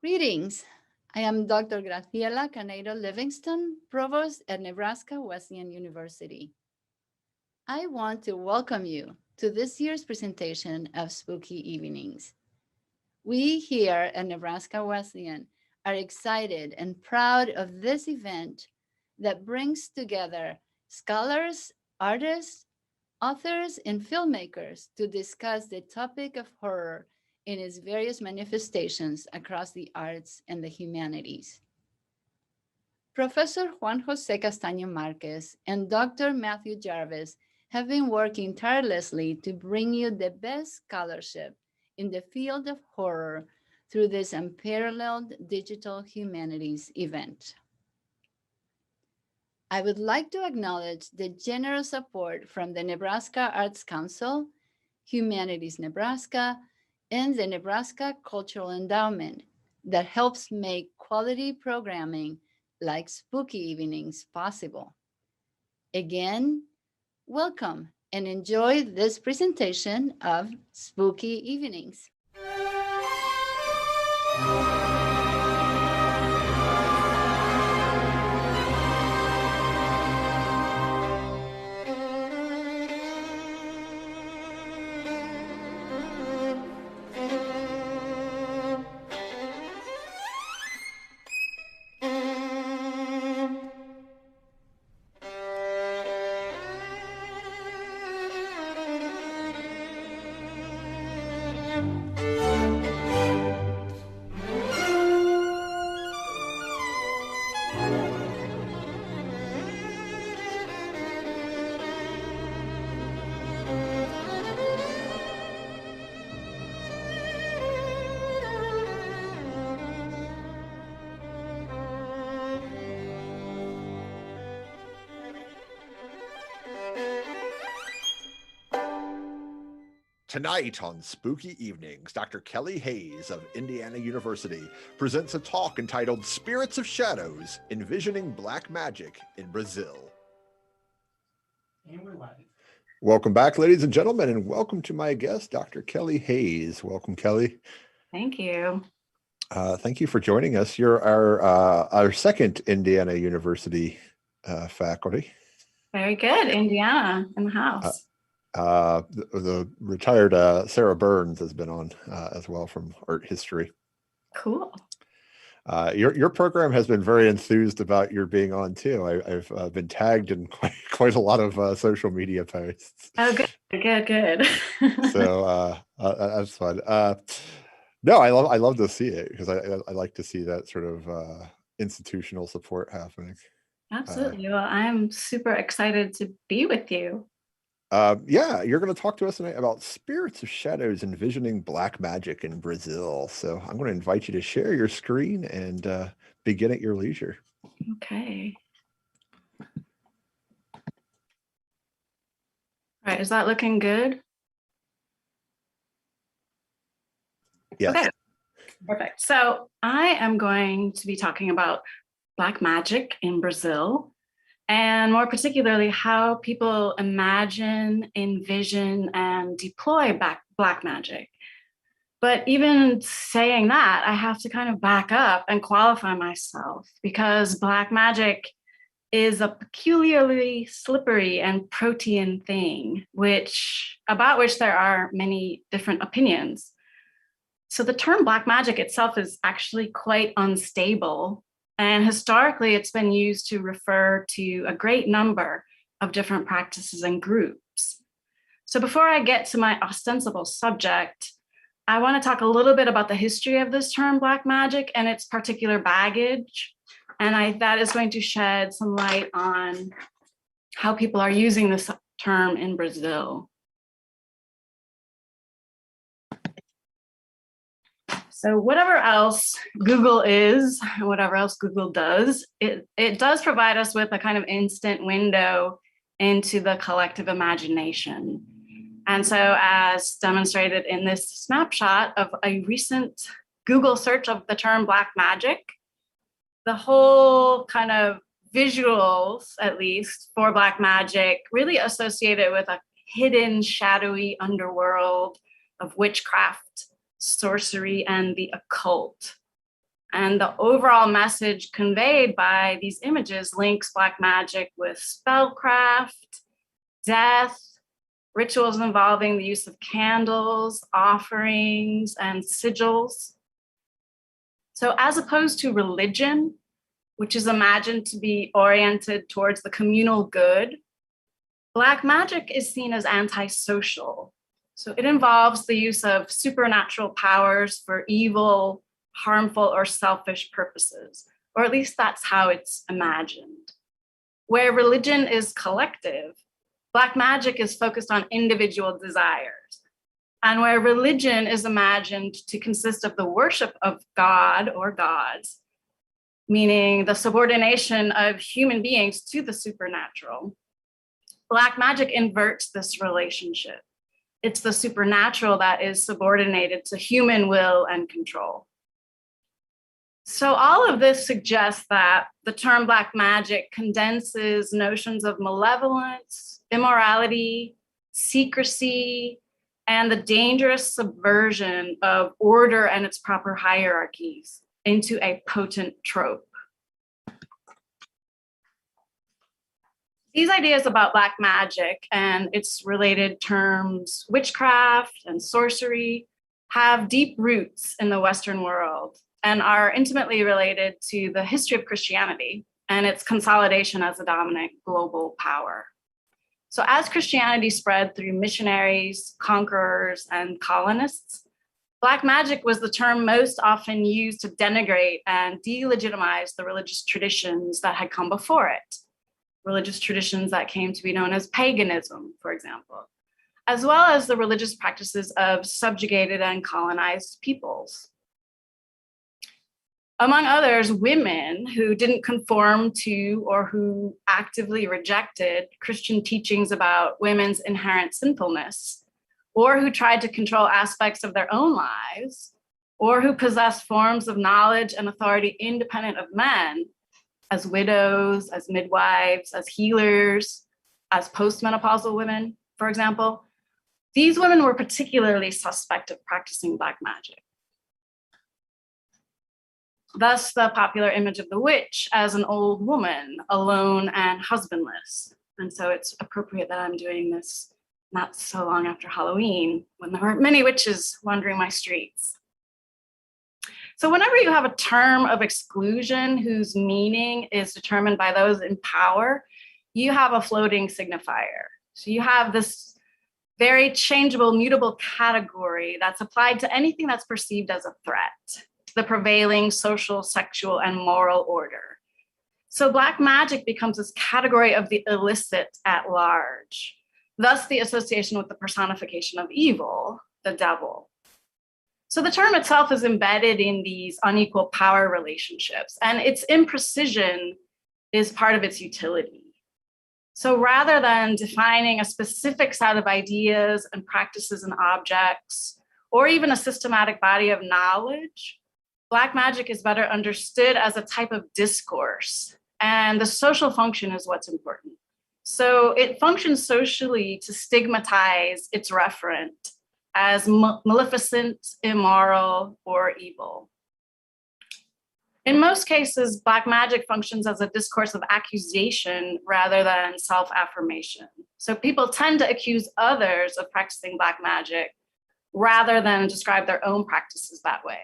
Greetings. I am Dr. Graciela Caneiro Livingston, Provost at Nebraska Wesleyan University. I want to welcome you to this year's presentation of Spooky Evenings. We here at Nebraska Wesleyan are excited and proud of this event that brings together scholars, artists, authors, and filmmakers to discuss the topic of horror in its various manifestations across the arts and the humanities. Professor Juan Jose Castaño Marquez and Dr. Matthew Jarvis have been working tirelessly to bring you the best scholarship in the field of horror through this unparalleled digital humanities event. I would like to acknowledge the generous support from the Nebraska Arts Council, Humanities Nebraska, and the Nebraska Cultural Endowment that helps make quality programming like Spooky Evenings possible. Again, welcome and enjoy this presentation of Spooky Evenings. Tonight on Spooky Evenings, Dr. Kelly Hayes of Indiana University presents a talk entitled Spirits of Shadows, Envisioning Black Magic in Brazil. And we're live. Welcome back, ladies and gentlemen, and welcome to my guest, Dr. Kelly Hayes. Welcome, Kelly. Thank you. Thank you for joining us. You're our second Indiana University faculty. Very good. Indiana in the house. The retired Sarah Burns has been on as well from art history. Cool. Your program has been very enthused about your being on too. I've been tagged in quite a lot of social media posts. Oh, good. So that's fun. No, I love to see it because I like to see that sort of institutional support happening. Absolutely. Well, I'm super excited to be with you. Yeah, you're going to talk to us tonight about Spirits of Shadows, Envisioning Black Magic in Brazil. So I'm going to invite you to share your screen and begin at your leisure. Okay. All right, is that looking good? Yes. Okay, perfect. So I am going to be talking about Black magic in Brazil, and more particularly, how people imagine, envision, and deploy Black magic. But even saying that, I have to kind of back up and qualify myself because Black magic is a peculiarly slippery and protean thing, about which there are many different opinions. So the term Black magic itself is actually quite unstable. And historically, it's been used to refer to a great number of different practices and groups. So before I get to my ostensible subject, I want to talk a little bit about the history of this term Black magic and its particular baggage. And that is going to shed some light on how people are using this term in Brazil. So whatever else Google is, whatever else Google does, it does provide us with a kind of instant window into the collective imagination. And so as demonstrated in this snapshot of a recent Google search of the term Black magic, the whole kind of visuals, at least for Black magic, really associated with a hidden, shadowy underworld of witchcraft, sorcery, and the occult. And the overall message conveyed by these images links Black magic with spellcraft, death, rituals involving the use of candles, offerings, and sigils. So as opposed to religion, which is imagined to be oriented towards the communal good, Black magic is seen as antisocial. So it involves the use of supernatural powers for evil, harmful, or selfish purposes, or at least that's how it's imagined. Where religion is collective, Black magic is focused on individual desires. And where religion is imagined to consist of the worship of God or gods, meaning the subordination of human beings to the supernatural, Black magic inverts this relationship. It's the supernatural that is subordinated to human will and control. So all of this suggests that the term Black magic condenses notions of malevolence, immorality, secrecy, and the dangerous subversion of order and its proper hierarchies into a potent trope. These ideas about Black magic and its related terms, witchcraft and sorcery, have deep roots in the Western world and are intimately related to the history of Christianity and its consolidation as a dominant global power. So as Christianity spread through missionaries, conquerors, and colonists, Black magic was the term most often used to denigrate and delegitimize the religious traditions that had come before it. Religious traditions that came to be known as paganism, for example, as well as the religious practices of subjugated and colonized peoples. Among others, women who didn't conform to or who actively rejected Christian teachings about women's inherent sinfulness, or who tried to control aspects of their own lives, or who possessed forms of knowledge and authority independent of men, as widows, as midwives, as healers, as postmenopausal women, for example, these women were particularly suspect of practicing Black magic. Thus, the popular image of the witch as an old woman, alone and husbandless. And so it's appropriate that I'm doing this not so long after Halloween, when there were many witches wandering my streets. So whenever you have a term of exclusion whose meaning is determined by those in power, you have a floating signifier. So you have this very changeable, mutable category that's applied to anything that's perceived as a threat to the prevailing social, sexual, and moral order. So Black magic becomes this category of the illicit at large, thus the association with the personification of evil, the devil. So the term itself is embedded in these unequal power relationships, and its imprecision is part of its utility. So rather than defining a specific set of ideas and practices and objects, or even a systematic body of knowledge, Black magic is better understood as a type of discourse, and the social function is what's important. So it functions socially to stigmatize its referent as maleficent, immoral, or evil. In most cases, Black magic functions as a discourse of accusation rather than self-affirmation. So people tend to accuse others of practicing Black magic rather than describe their own practices that way.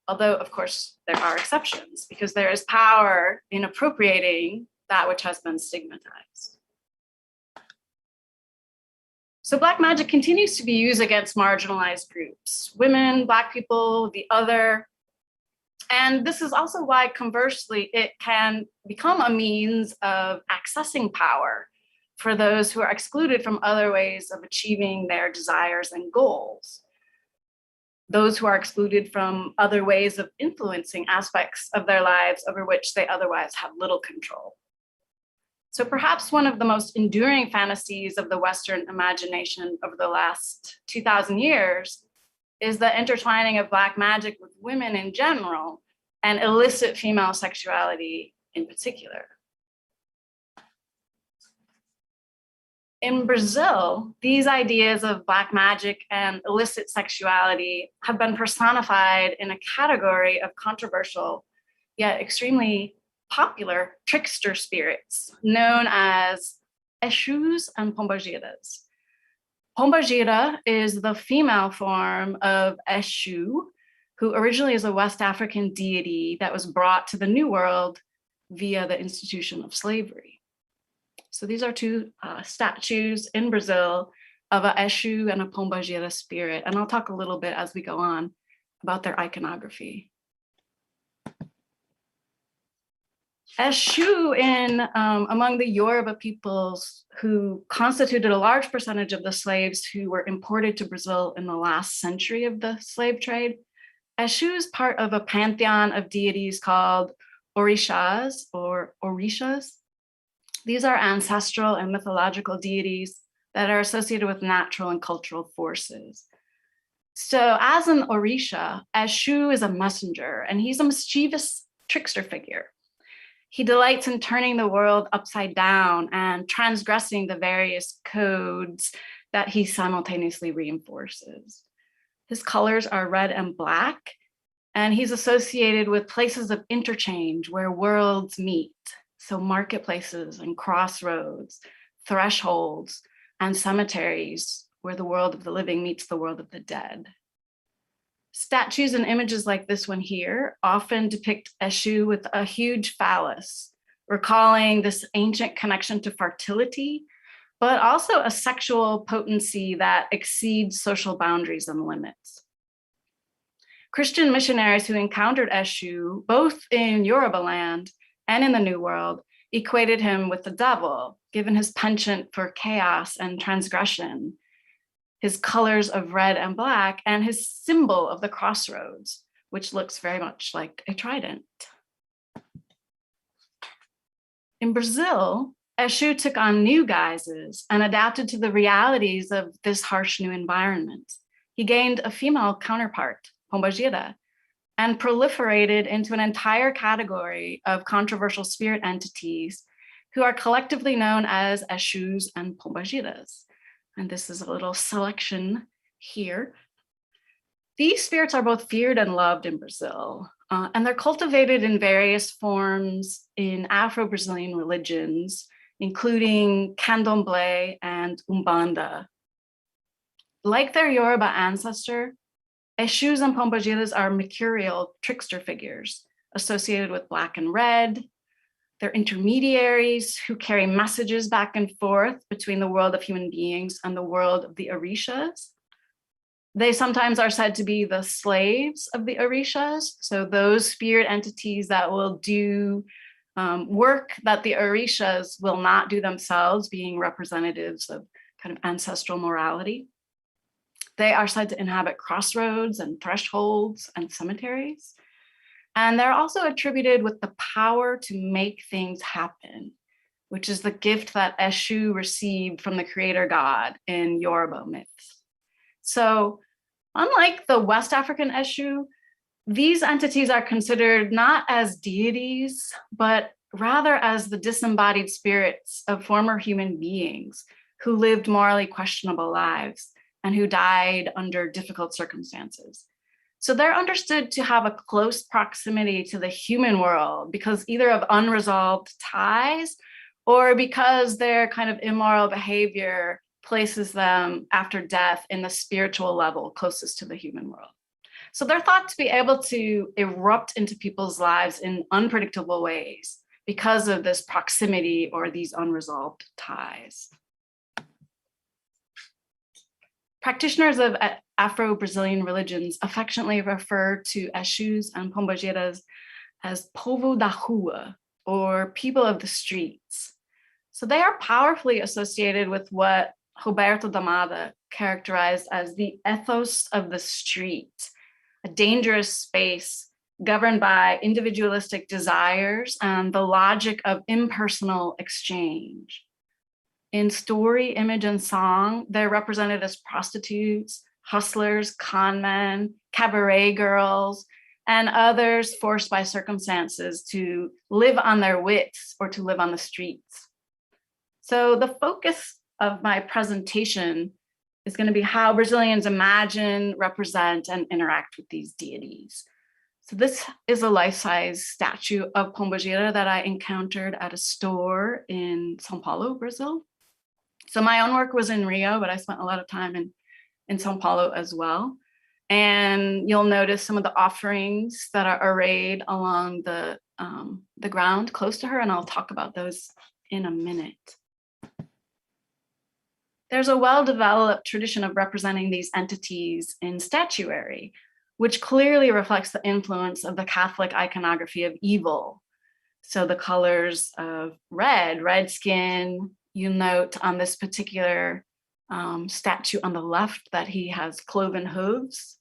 Although, of course, there are exceptions because there is power in appropriating that which has been stigmatized. So Black magic continues to be used against marginalized groups, women, Black people, the other. And this is also why, conversely, it can become a means of accessing power for those who are excluded from other ways of achieving their desires and goals. Those who are excluded from other ways of influencing aspects of their lives over which they otherwise have little control. So perhaps one of the most enduring fantasies of the Western imagination over the last 2,000 years is the intertwining of Black magic with women in general and illicit female sexuality in particular. In Brazil, these ideas of Black magic and illicit sexuality have been personified in a category of controversial yet extremely popular trickster spirits known as Eshus and Pombagiras. Pombagira is the female form of Eshu, who originally is a West African deity that was brought to the New World via the institution of slavery. So these are two statues in Brazil of a Eshu and a Pombagira spirit. And I'll talk a little bit as we go on about their iconography. Eshu among the Yoruba peoples who constituted a large percentage of the slaves who were imported to Brazil in the last century of the slave trade. Eshu is part of a pantheon of deities called Orishas or Orishas. These are ancestral and mythological deities that are associated with natural and cultural forces. So as an Orisha, Eshu is a messenger, and he's a mischievous trickster figure. He delights in turning the world upside down and transgressing the various codes that he simultaneously reinforces. His colors are red and black, and he's associated with places of interchange where worlds meet. So marketplaces and crossroads, thresholds, and cemeteries where the world of the living meets the world of the dead. Statues and images like this one here often depict Eshu with a huge phallus, recalling this ancient connection to fertility, but also a sexual potency that exceeds social boundaries and limits. Christian missionaries who encountered Eshu, both in Yoruba land and in the New World, equated him with the devil, given his penchant for chaos and transgression, his colors of red and black, and his symbol of the crossroads, which looks very much like a trident. In Brazil, Eshu took on new guises and adapted to the realities of this harsh new environment. He gained a female counterpart, Pombagira, and proliferated into an entire category of controversial spirit entities who are collectively known as Eshus and Pombagiras. And this is a little selection here. These spirits are both feared and loved in Brazil, and they're cultivated in various forms in Afro-Brazilian religions, including Candomblé and Umbanda. Like their Yoruba ancestor, Eshus and Pombagiras are mercurial trickster figures associated with black and red. They're intermediaries who carry messages back and forth between the world of human beings and the world of the Orishas. They sometimes are said to be the slaves of the Orishas, so those spirit entities that will do work that the Orishas will not do themselves, being representatives of kind of ancestral morality. They are said to inhabit crossroads and thresholds and cemeteries. And they're also attributed with the power to make things happen, which is the gift that Eshu received from the creator god in Yoruba myths. So unlike the West African Eshu, these entities are considered not as deities, but rather as the disembodied spirits of former human beings who lived morally questionable lives and who died under difficult circumstances. So they're understood to have a close proximity to the human world because either of unresolved ties or because their kind of immoral behavior places them after death in the spiritual level closest to the human world. So they're thought to be able to erupt into people's lives in unpredictable ways because of this proximity or these unresolved ties. Practitioners of Afro-Brazilian religions affectionately refer to Eshus and Pombagiras as povo da rua, or people of the streets. So they are powerfully associated with what Roberto D'Amata characterized as the ethos of the street, a dangerous space governed by individualistic desires and the logic of impersonal exchange. In story, image, and song, they're represented as prostitutes, hustlers, con men, cabaret girls, and others forced by circumstances to live on their wits or to live on the streets. So the focus of my presentation is going to be how Brazilians imagine, represent, and interact with these deities. So this is a life-size statue of Pombogira that I encountered at a store in São Paulo, Brazil. So my own work was in Rio, but I spent a lot of time in São Paulo as well. And you'll notice some of the offerings that are arrayed along the ground close to her, and I'll talk about those in a minute. There's a well-developed tradition of representing these entities in statuary, which clearly reflects the influence of the Catholic iconography of evil. So the colors of red skin, you'll note on this particular statue on the left that he has cloven hooves,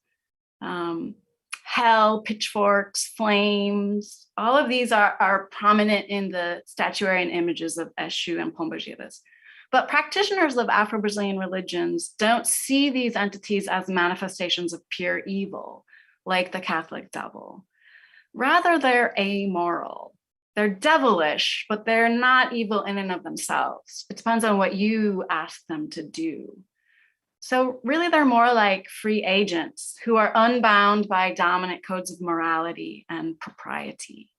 hell, pitchforks, flames, all of these are prominent in the statuary and images of Eshu and Pombogiras. But practitioners of Afro-Brazilian religions don't see these entities as manifestations of pure evil, like the Catholic devil. Rather, they're amoral. They're devilish, but they're not evil in and of themselves. It depends on what you ask them to do. So really, they're more like free agents who are unbound by dominant codes of morality and propriety.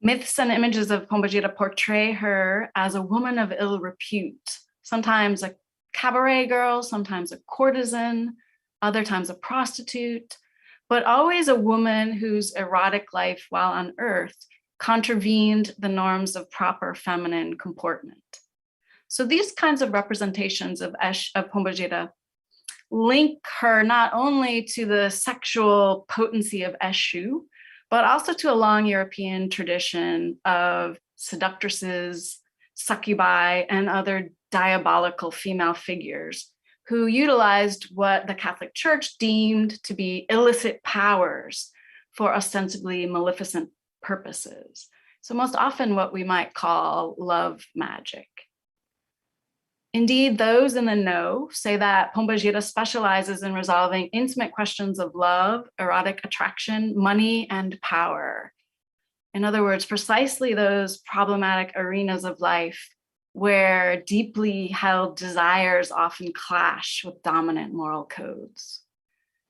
Myths and images of Pombogira portray her as a woman of ill repute, sometimes a cabaret girl, sometimes a courtesan, other times a prostitute, but always a woman whose erotic life while on earth contravened the norms of proper feminine comportment. So these kinds of representations of Pombogira link her not only to the sexual potency of Eshu, but also to a long European tradition of seductresses, succubi, and other diabolical female figures who utilized what the Catholic Church deemed to be illicit powers for ostensibly maleficent purposes. So most often what we might call love magic. Indeed, those in the know say that Pombogira specializes in resolving intimate questions of love, erotic attraction, money, and power. In other words, precisely those problematic arenas of life where deeply held desires often clash with dominant moral codes.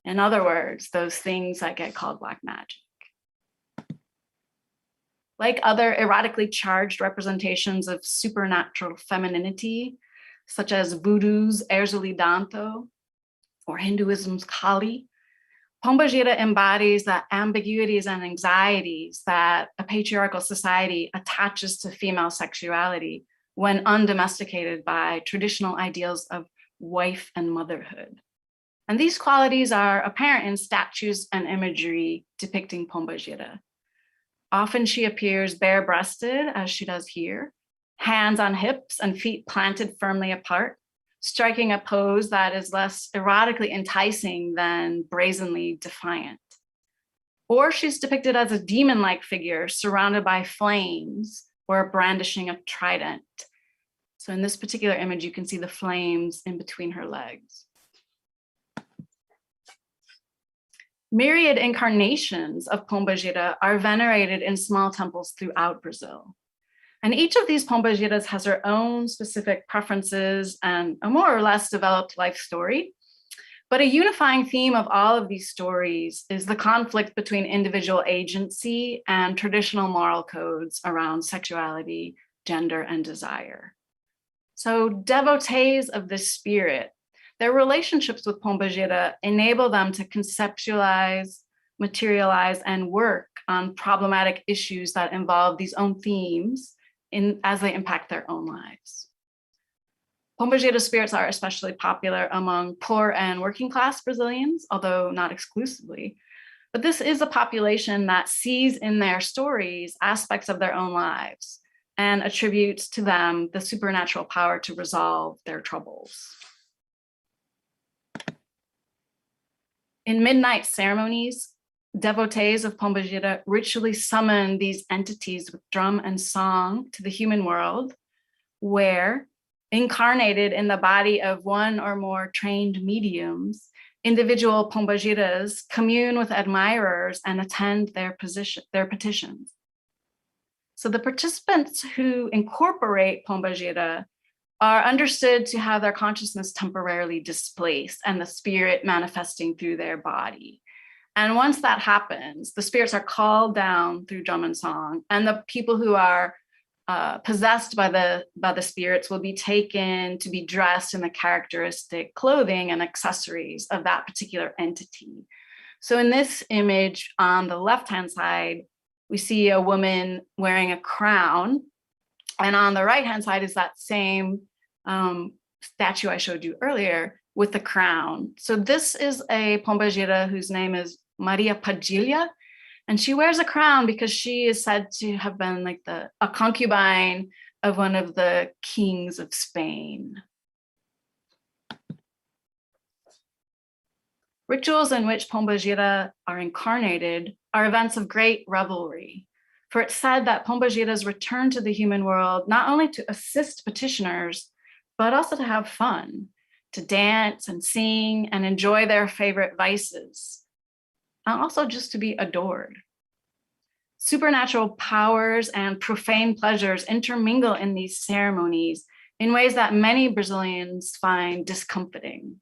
In other words, those things that get called black magic. Like other erotically charged representations of supernatural femininity, such as Voodoo's Erzuli Danto or Hinduism's Kali, Pombogira embodies the ambiguities and anxieties that a patriarchal society attaches to female sexuality when undomesticated by traditional ideals of wife and motherhood. And these qualities are apparent in statues and imagery depicting Pombogira. Often she appears bare-breasted, as she does here, hands on hips and feet planted firmly apart, striking a pose that is less erotically enticing than brazenly defiant. Or she's depicted as a demon-like figure surrounded by flames or brandishing a trident. So in this particular image, you can see the flames in between her legs. Myriad incarnations of Pombogira are venerated in small temples throughout Brazil. And each of these Pombogiras has her own specific preferences and a more or less developed life story. But a unifying theme of all of these stories is the conflict between individual agency and traditional moral codes around sexuality, gender, and desire. So devotees of this spirit, their relationships with Pombogira enable them to conceptualize, materialize, and work on problematic issues that involve these own themes as they impact their own lives. Pombogira spirits are especially popular among poor and working class Brazilians, although not exclusively. But this is a population that sees in their stories aspects of their own lives and attributes to them the supernatural power to resolve their troubles. In midnight ceremonies, devotees of Pombogira ritually summon these entities with drum and song to the human world, where, incarnated in the body of one or more trained mediums, individual Pombogiras commune with admirers and attend their petitions. So the participants who incorporate Pombogira are understood to have their consciousness temporarily displaced and the spirit manifesting through their body. And once that happens, the spirits are called down through drum and song, and the people who are possessed by the spirits will be taken to be dressed in the characteristic clothing and accessories of that particular entity. So in this image on the left-hand side, we see a woman wearing a crown, and on the right-hand side is that same statue I showed you earlier with the crown. So this is a pombagira whose name is Maria Padilha, and she wears a crown because she is said to have been like a concubine of one of the kings of Spain. Rituals in which pombagira are incarnated are events of great revelry, for it's said that pombagiras return to the human world not only to assist petitioners, but also to have fun, to dance and sing and enjoy their favorite vices, and also just to be adored. Supernatural powers and profane pleasures intermingle in these ceremonies in ways that many Brazilians find discomforting.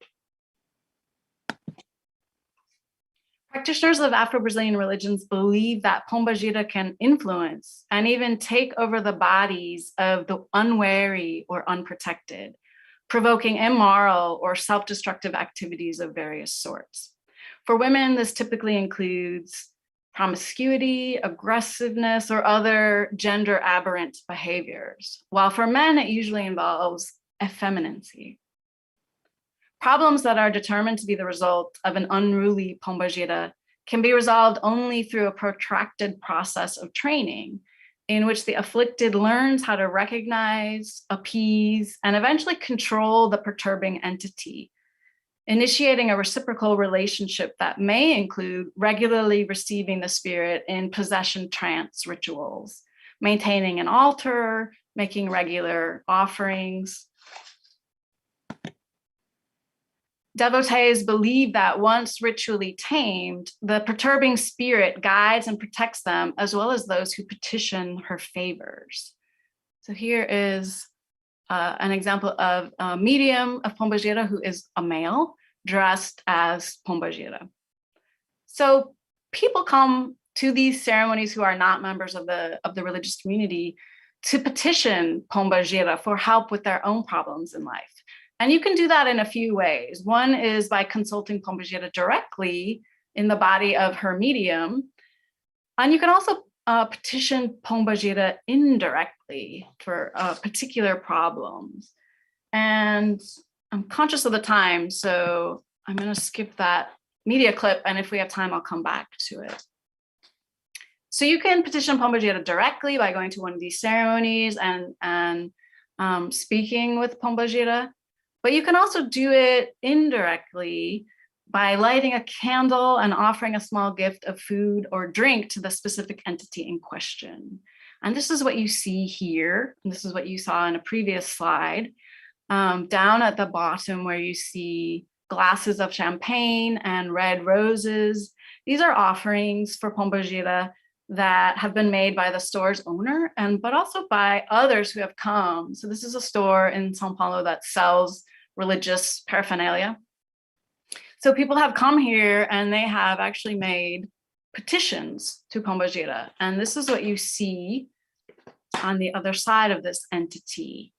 Practitioners of Afro-Brazilian religions believe that pombagira can influence and even take over the bodies of the unwary or unprotected, provoking immoral or self-destructive activities of various sorts. For women, this typically includes promiscuity, aggressiveness, or other gender aberrant behaviors, while for men, it usually involves effeminacy. Problems that are determined to be the result of an unruly pombagira can be resolved only through a protracted process of training in which the afflicted learns how to recognize, appease, and eventually control the perturbing entity, initiating a reciprocal relationship that may include regularly receiving the spirit in possession trance rituals, maintaining an altar, making regular offerings. Devotees believe that once ritually tamed, the perturbing spirit guides and protects them, as well as those who petition her favors. So here is an example of a medium of pombagira who is a male dressed as pombagira. So people come to these ceremonies who are not members of the religious community to petition pombagira for help with their own problems in life. And you can do that in a few ways. One is by consulting pombagira directly in the body of her medium. And you can also petition pombagira indirectly for particular problems. And I'm conscious of the time, so I'm going to skip that media clip. And if we have time, I'll come back to it. So you can petition pombagira directly by going to one of these ceremonies and speaking with pombagira. But you can also do it indirectly by lighting a candle and offering a small gift of food or drink to the specific entity in question. And this is what you see here. And this is what you saw in a previous slide. Down at the bottom where you see glasses of champagne and red roses. These are offerings for pombagira that have been made by the store's owner, but also by others who have come. So this is a store in Sao Paulo that sells religious paraphernalia. So people have come here and they have actually made petitions to pombagira. And this is what you see on the other side of this entity.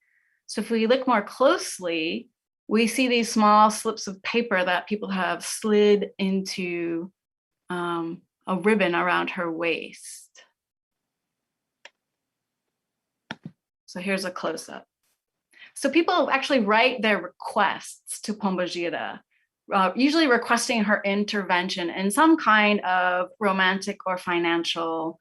So if we look more closely, we see these small slips of paper that people have slid into a ribbon around her waist. So here's a close-up. So people actually write their requests to pombagira, usually requesting her intervention in some kind of romantic or financial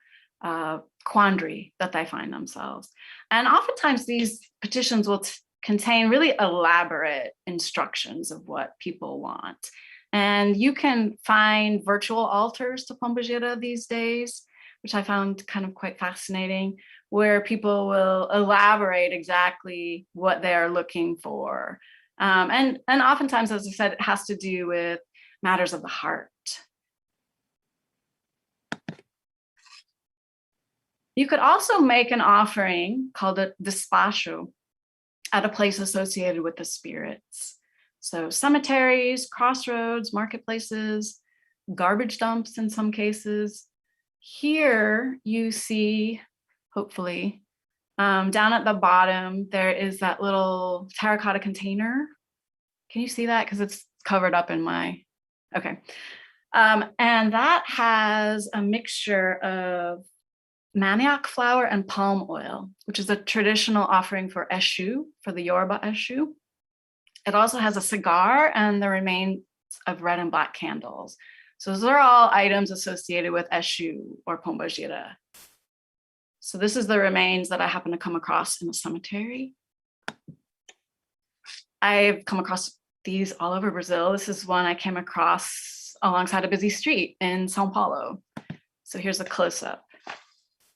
quandary that they find themselves. And oftentimes these petitions will contain really elaborate instructions of what people want. And you can find virtual altars to pombagira these days, which I found kind of quite fascinating, where people will elaborate exactly what they're looking for. And oftentimes, as I said, it has to do with matters of the heart. You could also make an offering called a despacho at a place associated with the spirits. So cemeteries, crossroads, marketplaces, garbage dumps in some cases. Here you see, hopefully, down at the bottom, there is that little terracotta container. Can you see that? Because it's covered up in my, okay. And that has a mixture of manioc flour and palm oil, which is a traditional offering for Eshu, for the Yoruba Eshu. It also has a cigar and the remains of red and black candles. So those are all items associated with Eshu or Pombajira. So this is the remains that I happen to come across in the cemetery. I've come across these all over Brazil. This is one I came across alongside a busy street in São Paulo. So here's a close-up.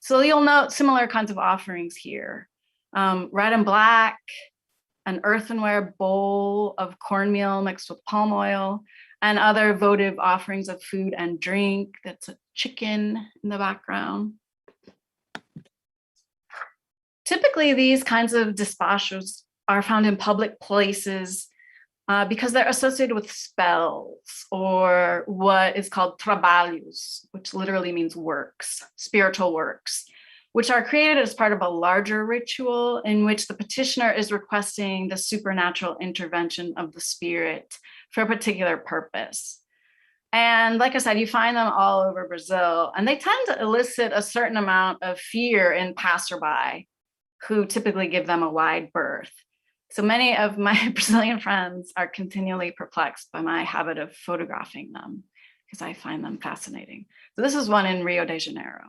So you'll note similar kinds of offerings here. Red and black, an earthenware bowl of cornmeal mixed with palm oil, and other votive offerings of food and drink. That's a chicken in the background. Typically, these kinds of despachos are found in public places because they're associated with spells or what is called trabalhos, which literally means works, spiritual works, which are created as part of a larger ritual in which the petitioner is requesting the supernatural intervention of the spirit for a particular purpose. And like I said, you find them all over Brazil, and they tend to elicit a certain amount of fear in passerby, who typically give them a wide berth. So many of my Brazilian friends are continually perplexed by my habit of photographing them because I find them fascinating. So this is one in Rio de Janeiro.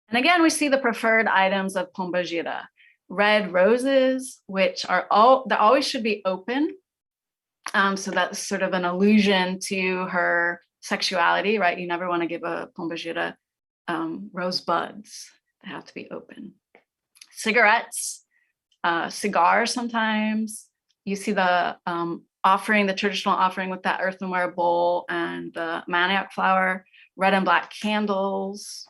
And again, we see the preferred items of Pombagira. Red roses, which are they always should be open. So that's sort of an allusion to her sexuality, right? You never want to give a Pombagira rose buds. They have to be open. Cigarettes, cigars sometimes. You see the offering, the traditional offering with that earthenware bowl and the manioc flour, red and black candles.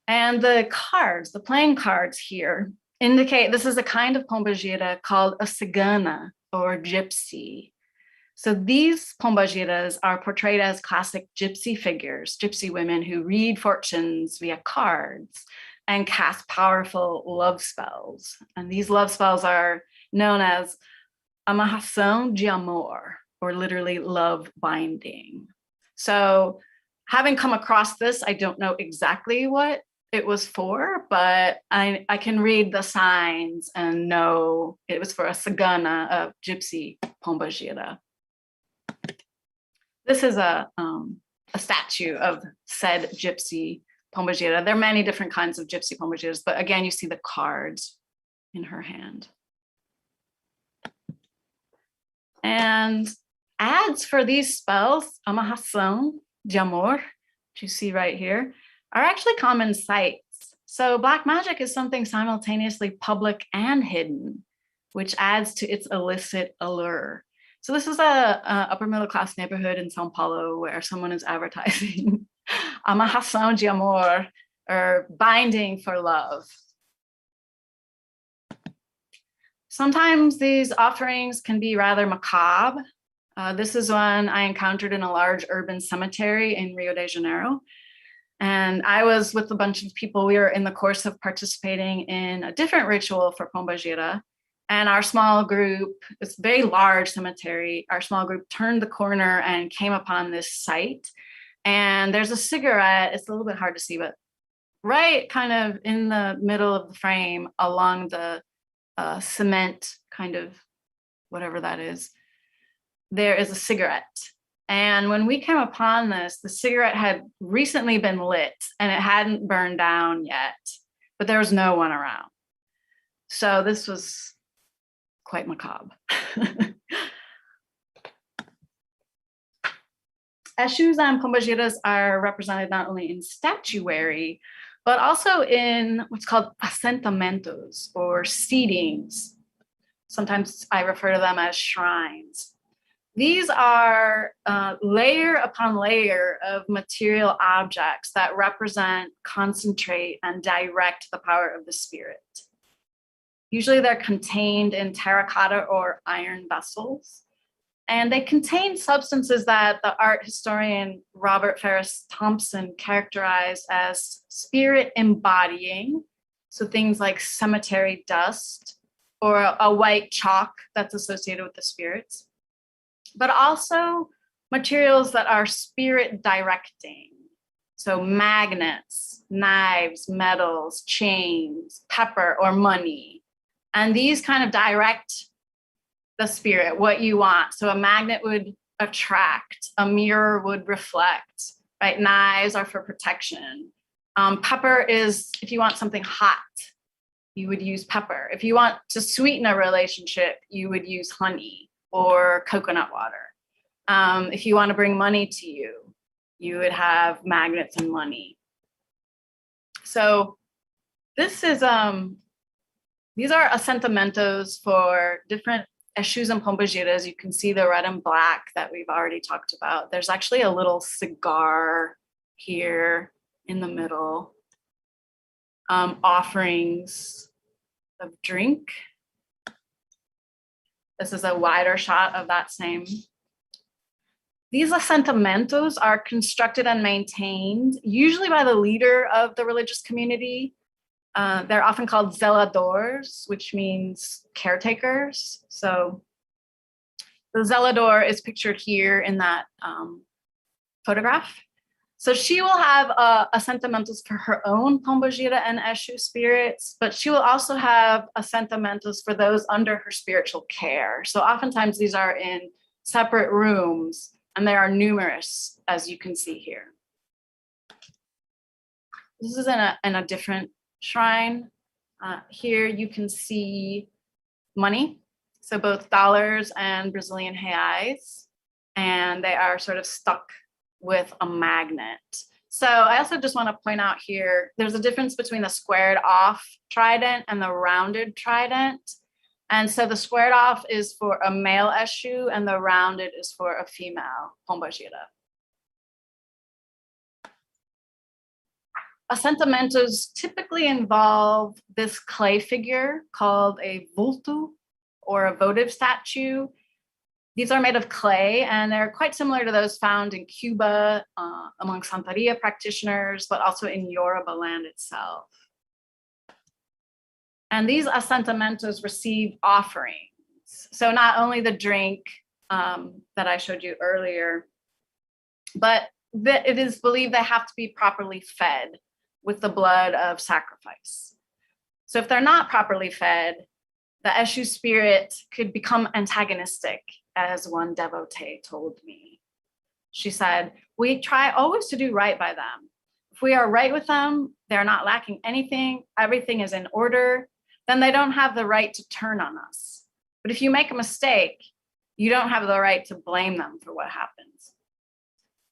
And the cards, the playing cards here indicate this is a kind of pombagira called a cigana or gypsy. So these pombagiras are portrayed as classic gypsy figures, gypsy women who read fortunes via cards and cast powerful love spells. And these love spells are known as amarração de amor, or literally love binding. So having come across this, I don't know exactly what it was for, but I can read the signs and know it was for a cigana, a gypsy pombagira. This is a statue of said gypsy pombagira. There are many different kinds of gypsy pombagiras, but again, you see the cards in her hand. And ads for these spells, amarração de amor, which you see right here, are actually common sights. So black magic is something simultaneously public and hidden, which adds to its illicit allure. So this is a upper middle class neighborhood in São Paulo where someone is advertising amarração de amor, or binding for love. Sometimes these offerings can be rather macabre. This is one I encountered in a large urban cemetery in Rio de Janeiro. And I was with a bunch of people. We were in the course of participating in a different ritual for pombagira. And our small group, it's a very large cemetery, our small group turned the corner and came upon this site. And there's a cigarette, it's a little bit hard to see, but right kind of in the middle of the frame along the cement kind of whatever that is, there is a cigarette. And when we came upon this, the cigarette had recently been lit and it hadn't burned down yet, but there was no one around. So this was quite macabre. Eshus and pombagiras are represented not only in statuary, but also in what's called assentamentos or seatings. Sometimes I refer to them as shrines. These are layer upon layer of material objects that represent, concentrate, and direct the power of the spirit. Usually they're contained in terracotta or iron vessels. And they contain substances that the art historian Robert Ferris Thompson characterized as spirit embodying. So things like cemetery dust or a white chalk that's associated with the spirits, but also materials that are spirit directing. So magnets, knives, metals, chains, pepper, or money. And these kind of direct the spirit, what you want. So a magnet would attract, a mirror would reflect, right? Knives are for protection. Pepper is if you want something hot, you would use pepper. If you want to sweeten a relationship, you would use honey or coconut water. If you want to bring money to you, you would have magnets and money. So this is these are assentamentos for different Eshus and pombagiras. You can see the red and black that we've already talked about. There's actually a little cigar here in the middle. Offerings of drink. This is a wider shot of that same. These assentamentos are constructed and maintained, usually by the leader of the religious community. They're often called zeladores, which means caretakers. So the zelador is pictured here in that photograph. So she will have assentamentos for her own pombagira and Eshu spirits, but she will also have assentamentos for those under her spiritual care. So oftentimes these are in separate rooms, and there are numerous, as you can see here. This is in a different shrine. Here you can see money, so both dollars and Brazilian reais, and they are sort of stuck with a magnet. So I also just want to point out here, there's a difference between the squared off trident and the rounded trident. And so the squared off is for a male Eshu and the rounded is for a female pombagira. Assentamentos typically involve this clay figure called a vulto or a votive statue. These are made of clay and they're quite similar to those found in Cuba among Santeria practitioners, but also in Yoruba land itself. And these assentamentos receive offerings. So not only the drink that I showed you earlier, but it is believed they have to be properly fed with the blood of sacrifice. So if they're not properly fed, the Eshu spirit could become antagonistic, as one devotee told me. She said, we try always to do right by them. If we are right with them, they're not lacking anything, everything is in order, then they don't have the right to turn on us. But if you make a mistake, you don't have the right to blame them for what happens.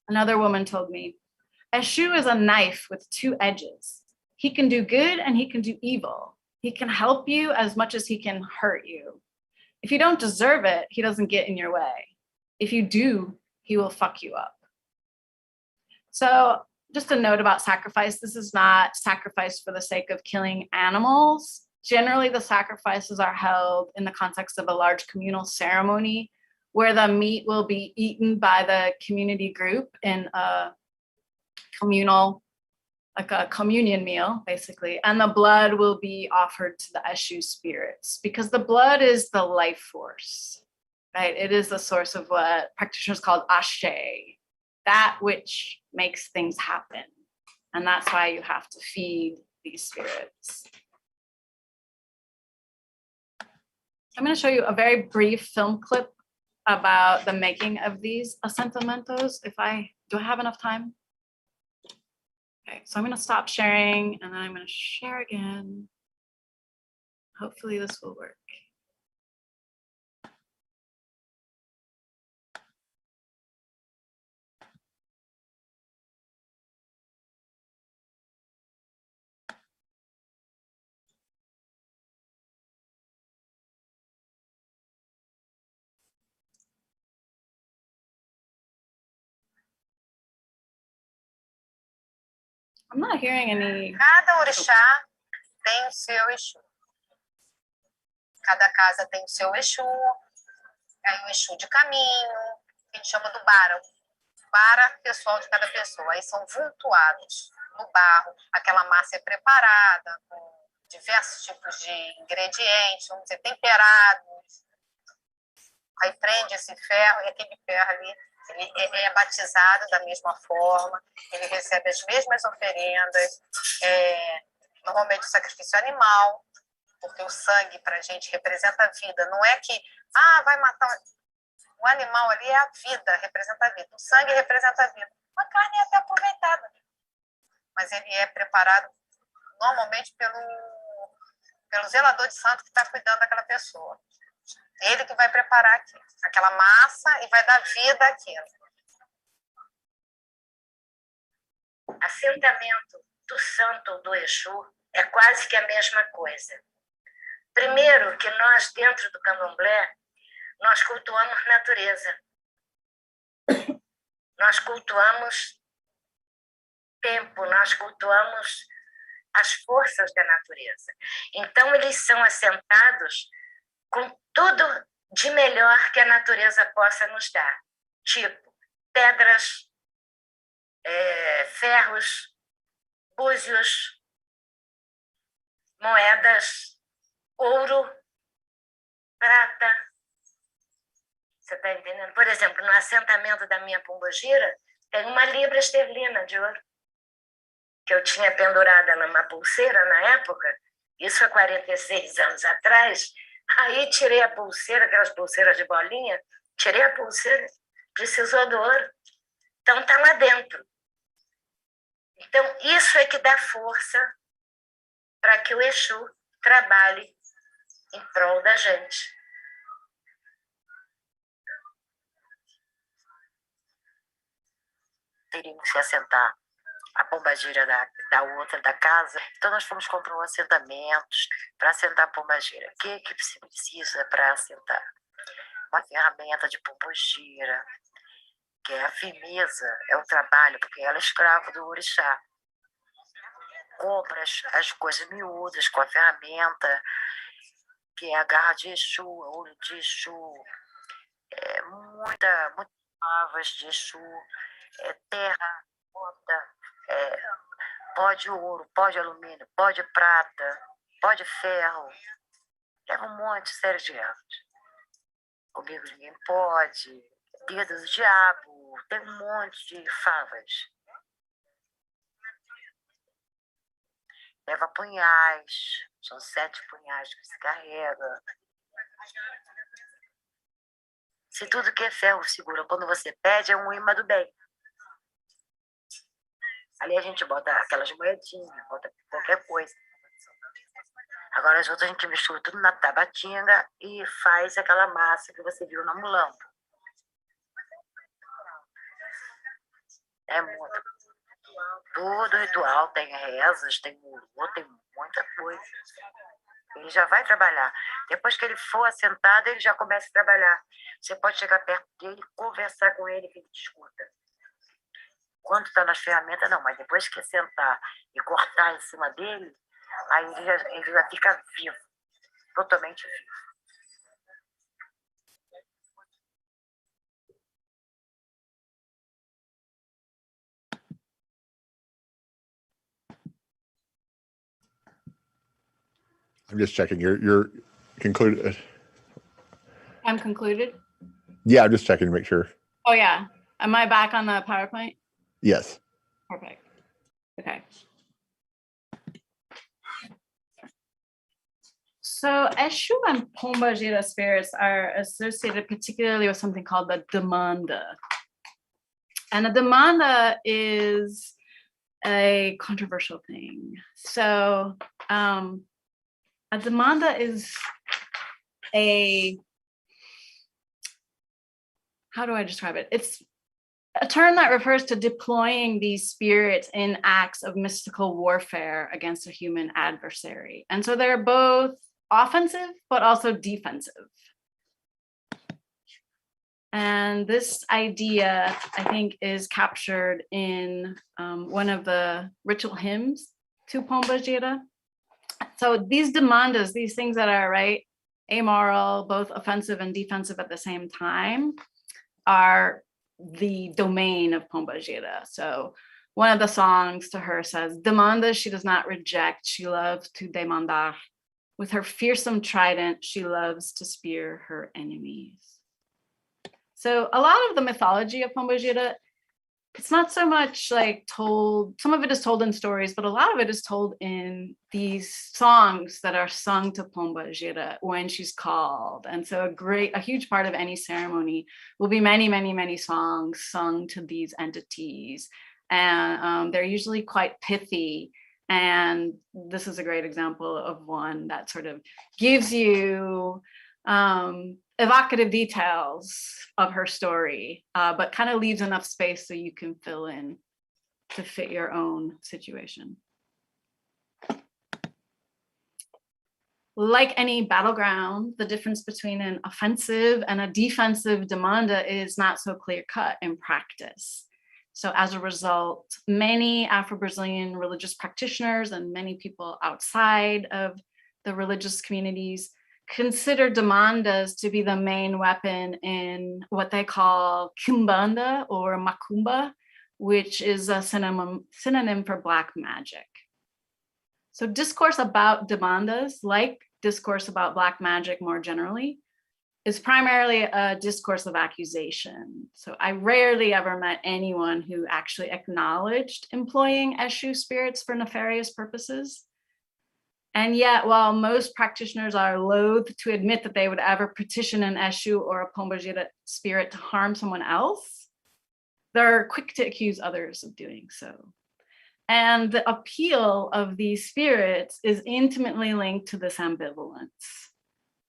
Another woman told me, Eshu is a knife with two edges. He can do good and he can do evil. He can help you as much as he can hurt you. If you don't deserve it, he doesn't get in your way. If you do, he will fuck you up. So just a note about sacrifice. This is not sacrifice for the sake of killing animals. Generally, the sacrifices are held in the context of a large communal ceremony where the meat will be eaten by the community group in a communal, like a communion meal, basically. And the blood will be offered to the Eshu spirits because the blood is the life force, right? It is the source of what practitioners call ashe, that which makes things happen. And that's why you have to feed these spirits. I'm going to show you a very brief film clip about the making of these assentamentos. Do I have enough time? Okay, so I'm going to stop sharing and then I'm going to share again. Hopefully this will work. I'm not hearing any. Cada orixá tem o seu Exu. Cada casa tem o seu Exu. Aí o Exu de caminho, que a gente chama do bara. Bara pessoal de cada pessoa. Aí são vultuados no barro. Aquela massa é preparada com diversos tipos de ingredientes, vamos dizer, temperados. Aí prende esse ferro, e aquele ferro ali, ele é batizado da mesma forma, ele recebe as mesmas oferendas, normalmente o sacrifício animal, porque o sangue para a gente representa a vida. Não é que, vai matar... O animal ali é a vida, representa a vida. O sangue representa a vida. A carne é até aproveitada, mas ele é preparado normalmente pelo zelador de santo que está cuidando daquela pessoa. Ele que vai preparar aquela massa e vai dar vida àquilo. Assentamento do santo ou do Exu é quase que a mesma coisa. Primeiro que nós, dentro do candomblé, nós cultuamos natureza. Nós cultuamos tempo, nós cultuamos as forças da natureza. Então, eles são assentados com tudo de melhor que a natureza possa nos dar. Tipo, pedras, ferros, búzios, moedas, ouro, prata. Você está entendendo? Por exemplo, no assentamento da minha pombogira, tem uma libra esterlina de ouro, que eu tinha pendurada numa pulseira na época, isso há 46 anos atrás. Aí tirei a pulseira, aquelas pulseiras de bolinha, tirei a pulseira, precisou do ouro. Então está lá dentro. Então isso é que dá força para que o Exu trabalhe em prol da gente. Teríamos que assentar a pombagira da outra, da casa. Então, nós fomos comprar assentamentos para assentar a pombagira. O que se precisa para assentar? Uma ferramenta de pombogira, que é a firmeza, é o trabalho, porque ela é escrava do orixá. Compra as coisas miúdas com a ferramenta, que é a garra de Exu, olho de Exu, muitas favas de Exu, terra, bota, pó de ouro, pó de alumínio, pó de prata, pó de ferro. Leva um monte, série de ervas. Comigo ninguém pode. Dedo do diabo, tem um monte de favas. Leva punhais, são 7 punhais que se carrega. Se tudo que é ferro segura, quando você pede, é um imã do bem. Ali a gente bota aquelas moedinhas, bota qualquer coisa. Agora as outras a gente mistura tudo na tabatinga e faz aquela massa que você viu no mulambo. É muito. Todo ritual tem rezas, tem muru, tem muita coisa. Ele já vai trabalhar. Depois que ele for assentado, ele já começa a trabalhar. Você pode chegar perto dele, conversar com ele, que ele te escuta. Quando está nas ferramentas, não, mas depois que sentar e cortar em cima dele, aí ele já fica vivo, totalmente vivo. I'm just checking. You're concluded. I'm concluded. Yeah, I'm just checking to make sure. Oh yeah. Am I back on the PowerPoint? Yes. Perfect. Okay. So Eshu and Pombagira spirits are associated particularly with something called the demanda. And a demanda is a controversial thing. So a demanda is how do I describe it? It's a term that refers to deploying these spirits in acts of mystical warfare against a human adversary. And so they're both offensive, but also defensive. And this idea, I think, is captured in one of the ritual hymns to Pombagira. So these demandas, these things that are right, amoral, both offensive and defensive at the same time, are the domain of Pombagira. So one of the songs to her says, "Demanda she does not reject, she loves to demandar. With her fearsome trident, she loves to spear her enemies." So a lot of the mythology of Pombagira, it's not so much like told, some of it is told in stories, but a lot of it is told in these songs that are sung to Pombagira when she's called. And so a huge part of any ceremony will be many, many, many songs sung to these entities. And they're usually quite pithy. And this is a great example of one that sort of gives you evocative details of her story, but kind of leaves enough space so you can fill in to fit your own situation. Like any battleground, the difference between an offensive and a defensive demanda is not so clear-cut in practice. So as a result, many Afro-Brazilian religious practitioners and many people outside of the religious communities consider demandas to be the main weapon in what they call kimbanda or macumba, which is a synonym for black magic. So discourse about demandas, like discourse about black magic more generally, is primarily a discourse of accusation. So I rarely ever met anyone who actually acknowledged employing Eshu spirits for nefarious purposes. And yet, while most practitioners are loath to admit that they would ever petition an Eshu or a Pombagira spirit to harm someone else, they're quick to accuse others of doing so. And the appeal of these spirits is intimately linked to this ambivalence.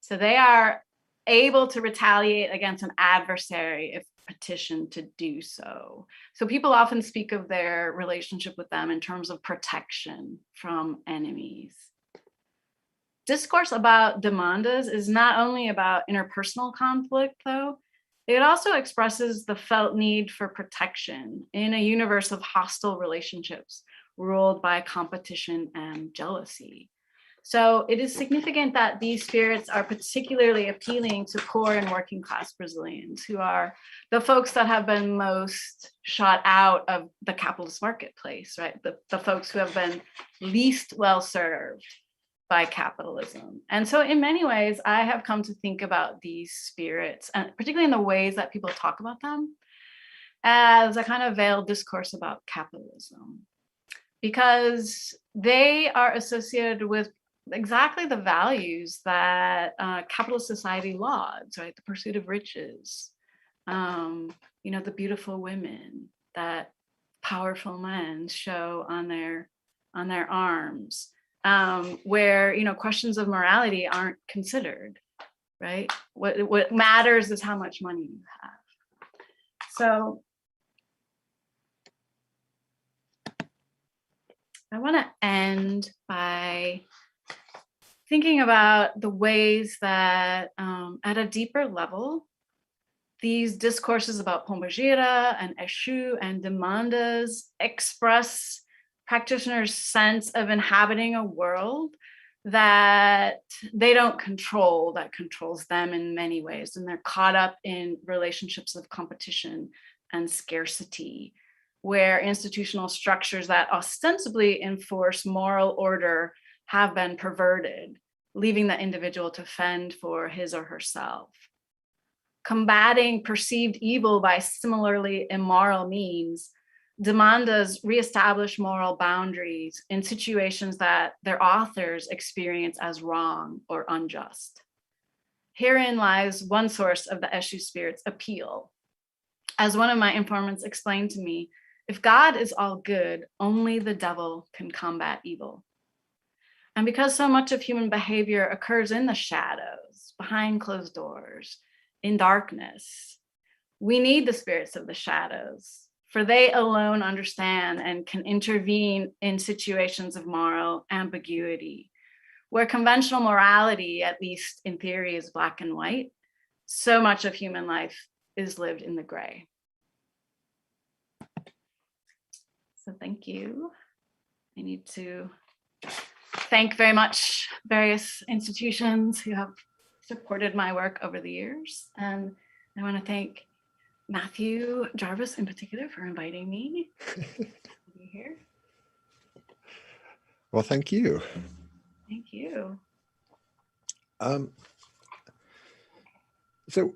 So they are able to retaliate against an adversary if petitioned to do so. So people often speak of their relationship with them in terms of protection from enemies. Discourse about demandas is not only about interpersonal conflict, though, it also expresses the felt need for protection in a universe of hostile relationships ruled by competition and jealousy. So it is significant that these spirits are particularly appealing to poor and working class Brazilians, who are the folks that have been most shut out of the capitalist marketplace, right? The folks who have been least well served by capitalism. And so in many ways, I have come to think about these spirits, and particularly in the ways that people talk about them, as a kind of veiled discourse about capitalism, because they are associated with exactly the values that capitalist society lauds, right? The pursuit of riches, the beautiful women that powerful men show on their arms. Where questions of morality aren't considered, right? What matters is how much money you have. So I want to end by thinking about the ways that at a deeper level, these discourses about Pombagira and Eshu and demandas express practitioners' sense of inhabiting a world that they don't control, that controls them in many ways. And they're caught up in relationships of competition and scarcity, where institutional structures that ostensibly enforce moral order have been perverted, leaving the individual to fend for his or herself. Combating perceived evil by similarly immoral means, demandas reestablish moral boundaries in situations that their authors experience as wrong or unjust. Herein lies one source of the Eshu spirit's appeal. As one of my informants explained to me, if God is all good, only the devil can combat evil. And because so much of human behavior occurs in the shadows, behind closed doors, in darkness, we need the spirits of the shadows, for they alone understand and can intervene in situations of moral ambiguity, where conventional morality, at least in theory, is black and white. So much of human life is lived in the gray. So thank you. I need to thank very much various institutions who have supported my work over the years. And I want to thank Matthew Jarvis in particular for inviting me to be here. Well, thank you. Thank you. So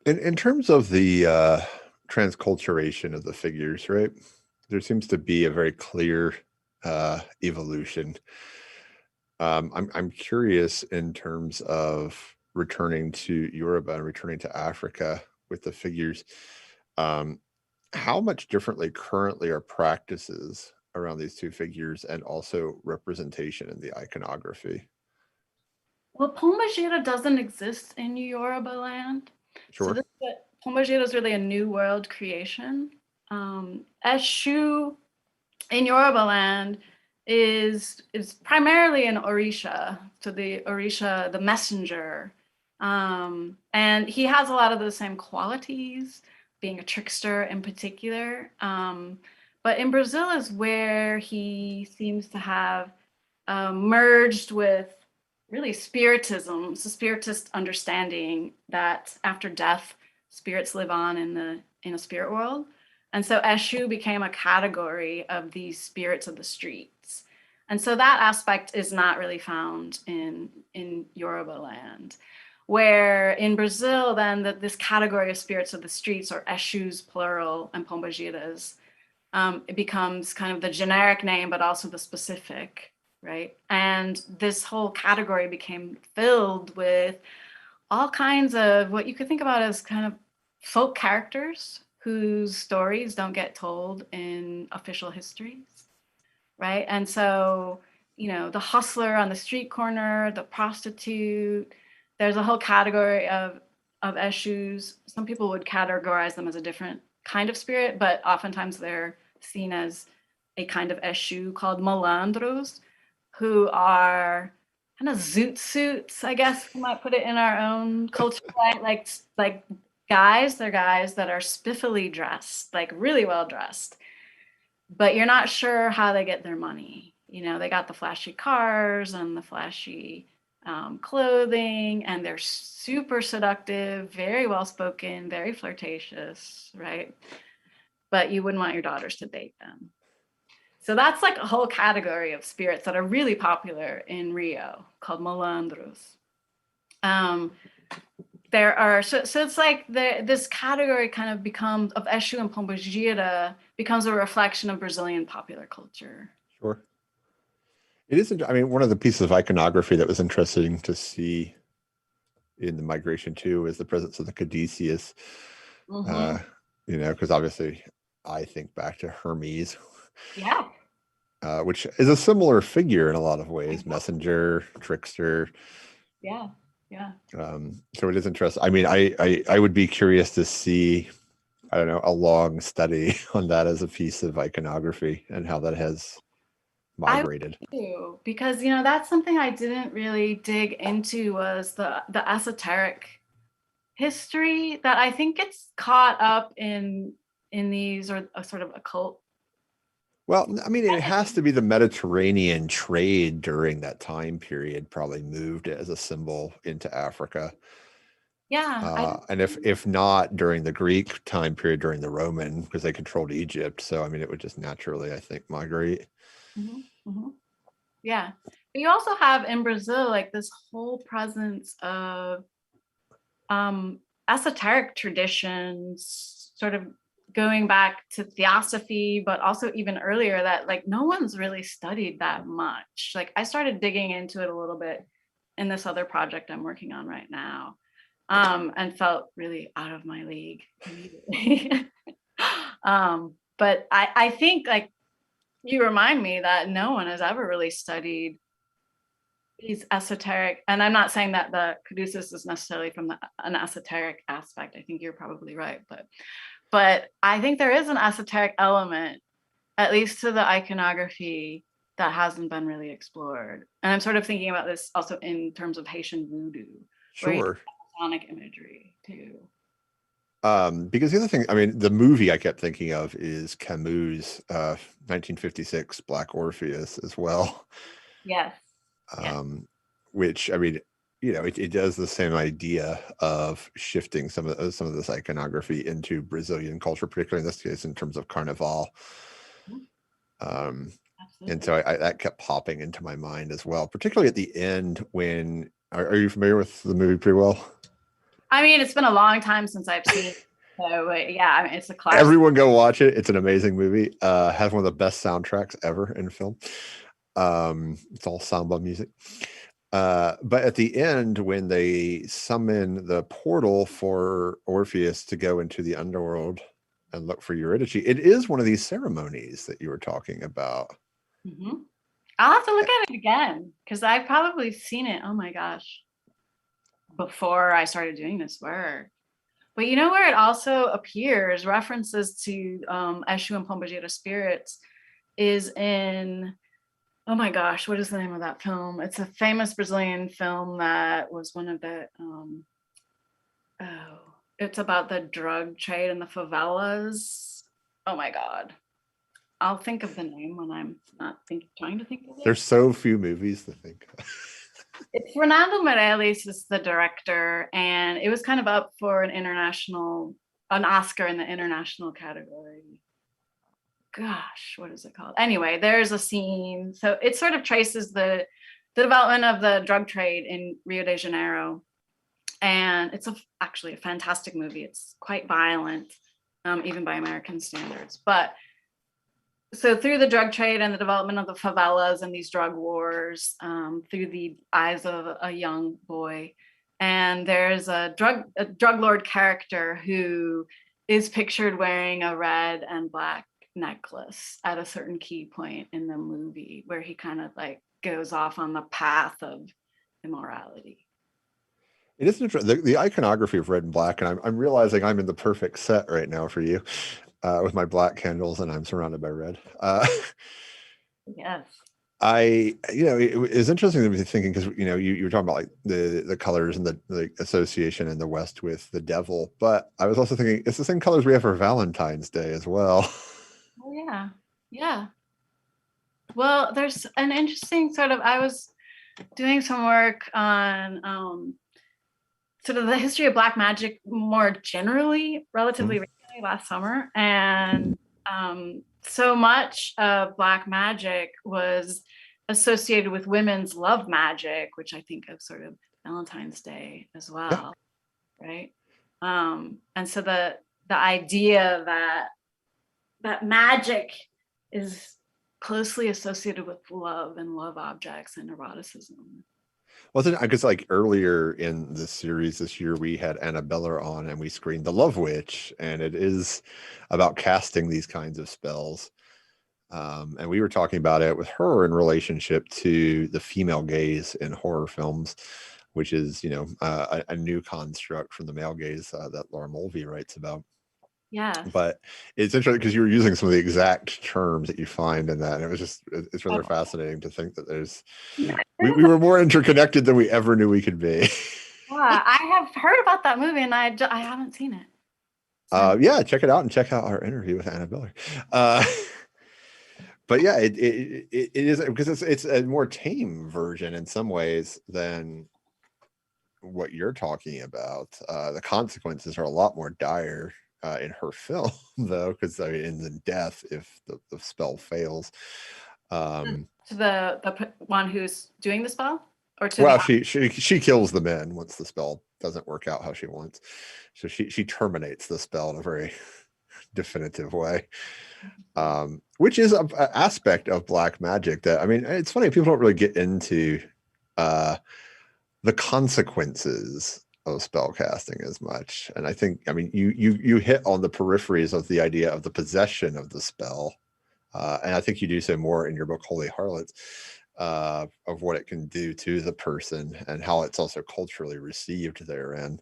in terms of the transculturation of the figures, right, there seems to be a very clear evolution. I'm curious in terms of returning to Yoruba and returning to Africa with the figures, how much differently currently are practices around these two figures and also representation in the iconography? Well, Pombajira doesn't exist in Yoruba land. Sure. So Pombajira is really a new world creation. Eshu in Yoruba land is primarily an Orisha, so the Orisha, the messenger. And he has a lot of the same qualities, being a trickster in particular. But in Brazil is where he seems to have merged with really spiritism, it's a spiritist understanding that after death, spirits live on in a spirit world. And so Eshu became a category of these spirits of the streets. And so that aspect is not really found in Yoruba land. Where in Brazil, then this category of spirits of the streets, or Eshus plural and Pombagiras, it becomes kind of the generic name, but also the specific, right? And this whole category became filled with all kinds of what you could think about as kind of folk characters whose stories don't get told in official histories, right? And so, the hustler on the street corner, the prostitute, there's a whole category of Eshus. Some people would categorize them as a different kind of spirit, but oftentimes they're seen as a kind of Eshu called malandros, who are kind of zoot suits, I guess we might put it in our own culture, right? Like guys, they're guys that are spiffily dressed, like really well dressed, but you're not sure how they get their money. They got the flashy cars and the flashy clothing, and they're super seductive, very well spoken, very flirtatious, right? But you wouldn't want your daughters to date them. So that's like a whole category of spirits that are really popular in Rio called malandros. There are, so it's like this category kind of becomes, of Eshu and Pombagira, becomes a reflection of Brazilian popular culture. Sure. It isn't, I mean, one of the pieces of iconography that was interesting to see in the migration too is the presence of the caduceus, because obviously I think back to Hermes. Yeah. Which is a similar figure in a lot of ways, messenger, trickster. Yeah. So it is interesting. I mean, I would be curious to see, I don't know, a long study on that as a piece of iconography and how that has migrated. I do, because that's something I didn't really dig into, was the esoteric history that I think gets caught up in these, or a sort of occult. Well, I mean, it has to be the Mediterranean trade during that time period probably moved it as a symbol into Africa. Yeah. And if not during the Greek time period, during the Roman, because they controlled Egypt. So, I mean, it would just naturally, I think, migrate. Yeah. But you also have in Brazil, like this whole presence of esoteric traditions, sort of going back to theosophy, but also even earlier, that like no one's really studied that much. Like I started digging into it a little bit in this other project I'm working on right now, and felt really out of my league immediately. But I think, like, you remind me that no one has ever really studied these esoteric, and I'm not saying that the caduceus is necessarily from an esoteric aspect. I think you're probably right, but I think there is an esoteric element, at least to the iconography, that hasn't been really explored. And I'm sort of thinking about this also in terms of Haitian voodoo, where you have sonic imagery too. Because the other thing, I mean, the movie I kept thinking of is Camus' 1956 Black Orpheus as well. Yes. Which, I mean, it does the same idea of shifting some of this iconography into Brazilian culture, particularly in this case in terms of Carnival. And so that kept popping into my mind as well, particularly at the end when, are you familiar with the movie pretty well? I mean, it's been a long time since I've seen it. So yeah, I mean, it's a classic. Everyone go watch it. It's an amazing movie. Has one of the best soundtracks ever in film. It's all samba music. But at the end, when they summon the portal for Orpheus to go into the underworld and look for Eurydice, it is one of these ceremonies that you were talking about. Mm-hmm. I'll have to look at it again because I've probably seen it. Oh my gosh. Before I started doing this work. But you know where it also appears, references to Eshu and Pombagira spirits is in, oh my gosh, what is the name of that film? It's a famous Brazilian film that was one of the, it's about the drug trade in the favelas. Oh my God. I'll think of the name when I'm not trying to think of it. There's so few movies to think of. It's Fernando Meirelles is the director, and it was kind of up for an Oscar in the international category. Gosh, what is it called? Anyway, there's a scene. So it sort of traces the development of the drug trade in Rio de Janeiro. And it's actually a fantastic movie. It's quite violent, even by American standards. But so through the drug trade and the development of the favelas and these drug wars, through the eyes of a young boy, and there's a drug lord character who is pictured wearing a red and black necklace at a certain key point in the movie where he kind of like goes off on the path of immorality. It is interesting. The iconography of red and black, and I'm realizing I'm in the perfect set right now for you. With my black candles and I'm surrounded by red. Yes. It's interesting to be thinking because, you were talking about like the colors and the association in the West with the devil, but I was also thinking it's the same colors we have for Valentine's Day as well. Oh, yeah. Yeah. Well, there's an interesting I was doing some work on sort of the history of Black magic more generally, relatively recently last summer. And so much of Black magic was associated with women's love magic, which I think of sort of Valentine's Day as well, right? And so the idea that magic is closely associated with love and love objects and eroticism. Wasn't because like earlier in the series this year we had Annabella on and we screened The Love Witch, and it is about casting these kinds of spells. And we were talking about it with her in relationship to the female gaze in horror films, which is a new construct from the male gaze that Laura Mulvey writes about. Yeah. But it's interesting because you were using some of the exact terms that you find in that. And it's rather fascinating to think that we were more interconnected than we ever knew we could be. Yeah, I have heard about that movie and I haven't seen it. So. Yeah, check it out and check out our interview with Annabella. But yeah, it is because it's a more tame version in some ways than what you're talking about. The consequences are a lot more dire in her film, though, because it ends in death if the spell fails. To the one who's doing the spell, or to well, she kills the men once the spell doesn't work out how she wants. So she terminates the spell in a very definitive way, which is an aspect of Black magic that, I mean, it's funny, people don't really get into the consequences of spell casting as much. And I think, I mean, you hit on the peripheries of the idea of the possession of the spell, and I think you do so more in your book Holy Harlots, of what it can do to the person and how it's also culturally received therein.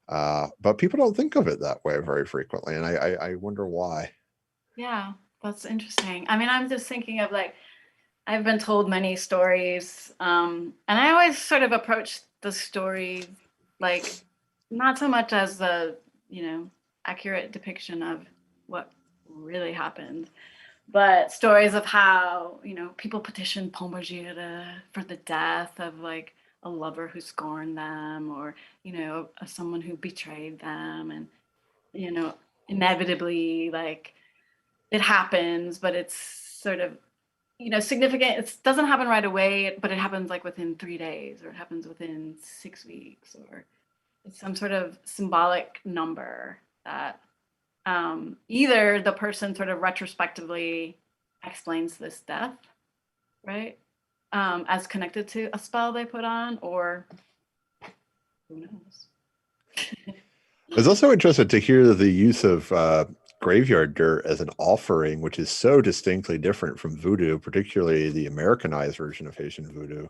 But people don't think of it that way very frequently, and I wonder why. Yeah, that's interesting. I mean, I'm just thinking of like, I've been told many stories, and I always sort of approach the story like not so much as the accurate depiction of what really happened, but stories of how people petitioned Pombagira for the death of like a lover who scorned them, or, you know, someone who betrayed them. And, you know, inevitably, like, it happens, but it's sort of, you know, significant. It doesn't happen right away, but it happens like within 3 days, or it happens within 6 weeks, or it's some sort of symbolic number that either the person sort of retrospectively explains this death, right, as connected to a spell they put on, or who knows. I was also interested to hear the use of graveyard dirt as an offering, which is so distinctly different from voodoo, particularly the Americanized version of Haitian voodoo.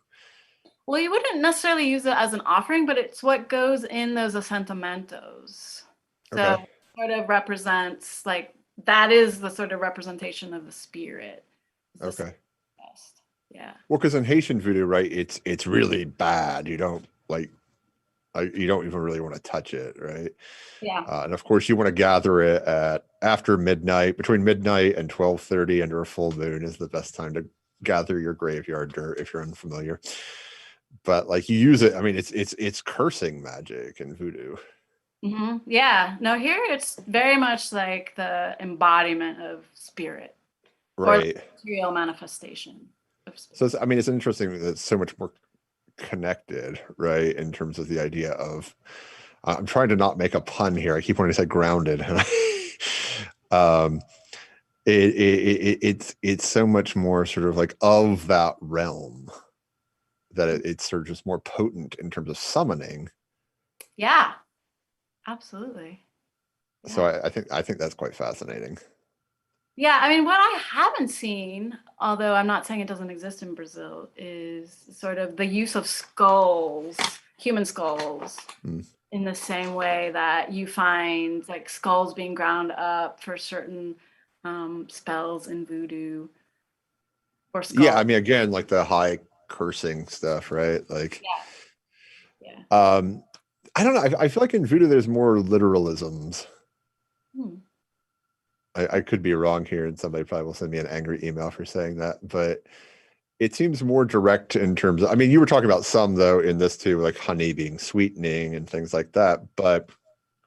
Well, you wouldn't necessarily use it as an offering, but it's what goes in those asentamientos. So Okay. it sort of represents, like, that is the sort of representation of the spirit. It's Okay. best. Yeah. Well, because in Haitian voodoo, right, it's really bad. You don't you don't even really want to touch it, right? Yeah. And of course, you want to gather it at after midnight, between midnight and 12:30 under a full moon is the best time to gather your graveyard dirt if you're unfamiliar. But like you use it, I mean, it's cursing magic in voodoo. Yeah. No, here it's very much like the embodiment of spirit, Right. or material manifestation of spirit. So I mean, it's interesting that it's so much more connected, right, in terms of the idea of I'm trying to not make a pun here. I keep wanting to say grounded. It's so much more sort of like of that realm that it's sort of just more potent in terms of summoning. Yeah, absolutely. Yeah. So I think that's quite fascinating. Yeah, I mean, what I haven't seen, although I'm not saying it doesn't exist in Brazil, is sort of the use of skulls, human skulls, in the same way that you find like skulls being ground up for certain spells in voodoo. Or skulls. Yeah, I mean, again, like the high cursing stuff, right? Like, yeah. I don't know. I feel like in voodoo there's more literalisms. I could be wrong here, and somebody probably will send me an angry email for saying that, but it seems more direct in terms of, I mean, you were talking about some though in this too, like honey being sweetening and things like that. But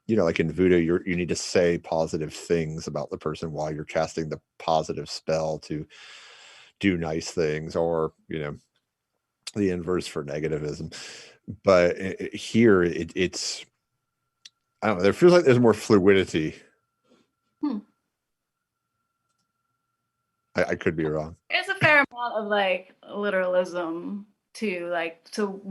you know, like in voodoo, you need to say positive things about the person while you're casting the positive spell to do nice things, or, you know, the inverse for negativism. But here it's, I don't know, there feels like there's more fluidity. I could be wrong. There's a fair amount of like literalism too. Like, so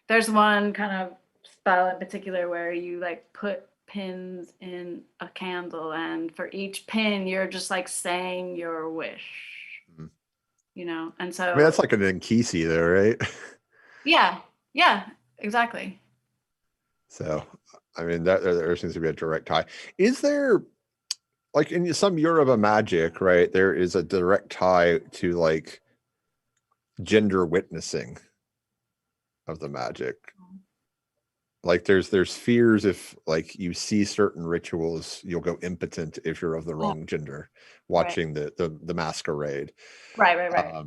there's one kind of spell in particular where you like put pins in a candle, and for each pin you're just like saying your wish. You know, and so I mean, that's like an Nkisi though, right? Yeah, exactly. So, I mean, there seems to be a direct tie. Is there, like in some Yoruba magic, right, there is a direct tie to like gender witnessing of the magic. Like there's fears if like you see certain rituals, you'll go impotent if you're of the wrong gender watching the masquerade. Right.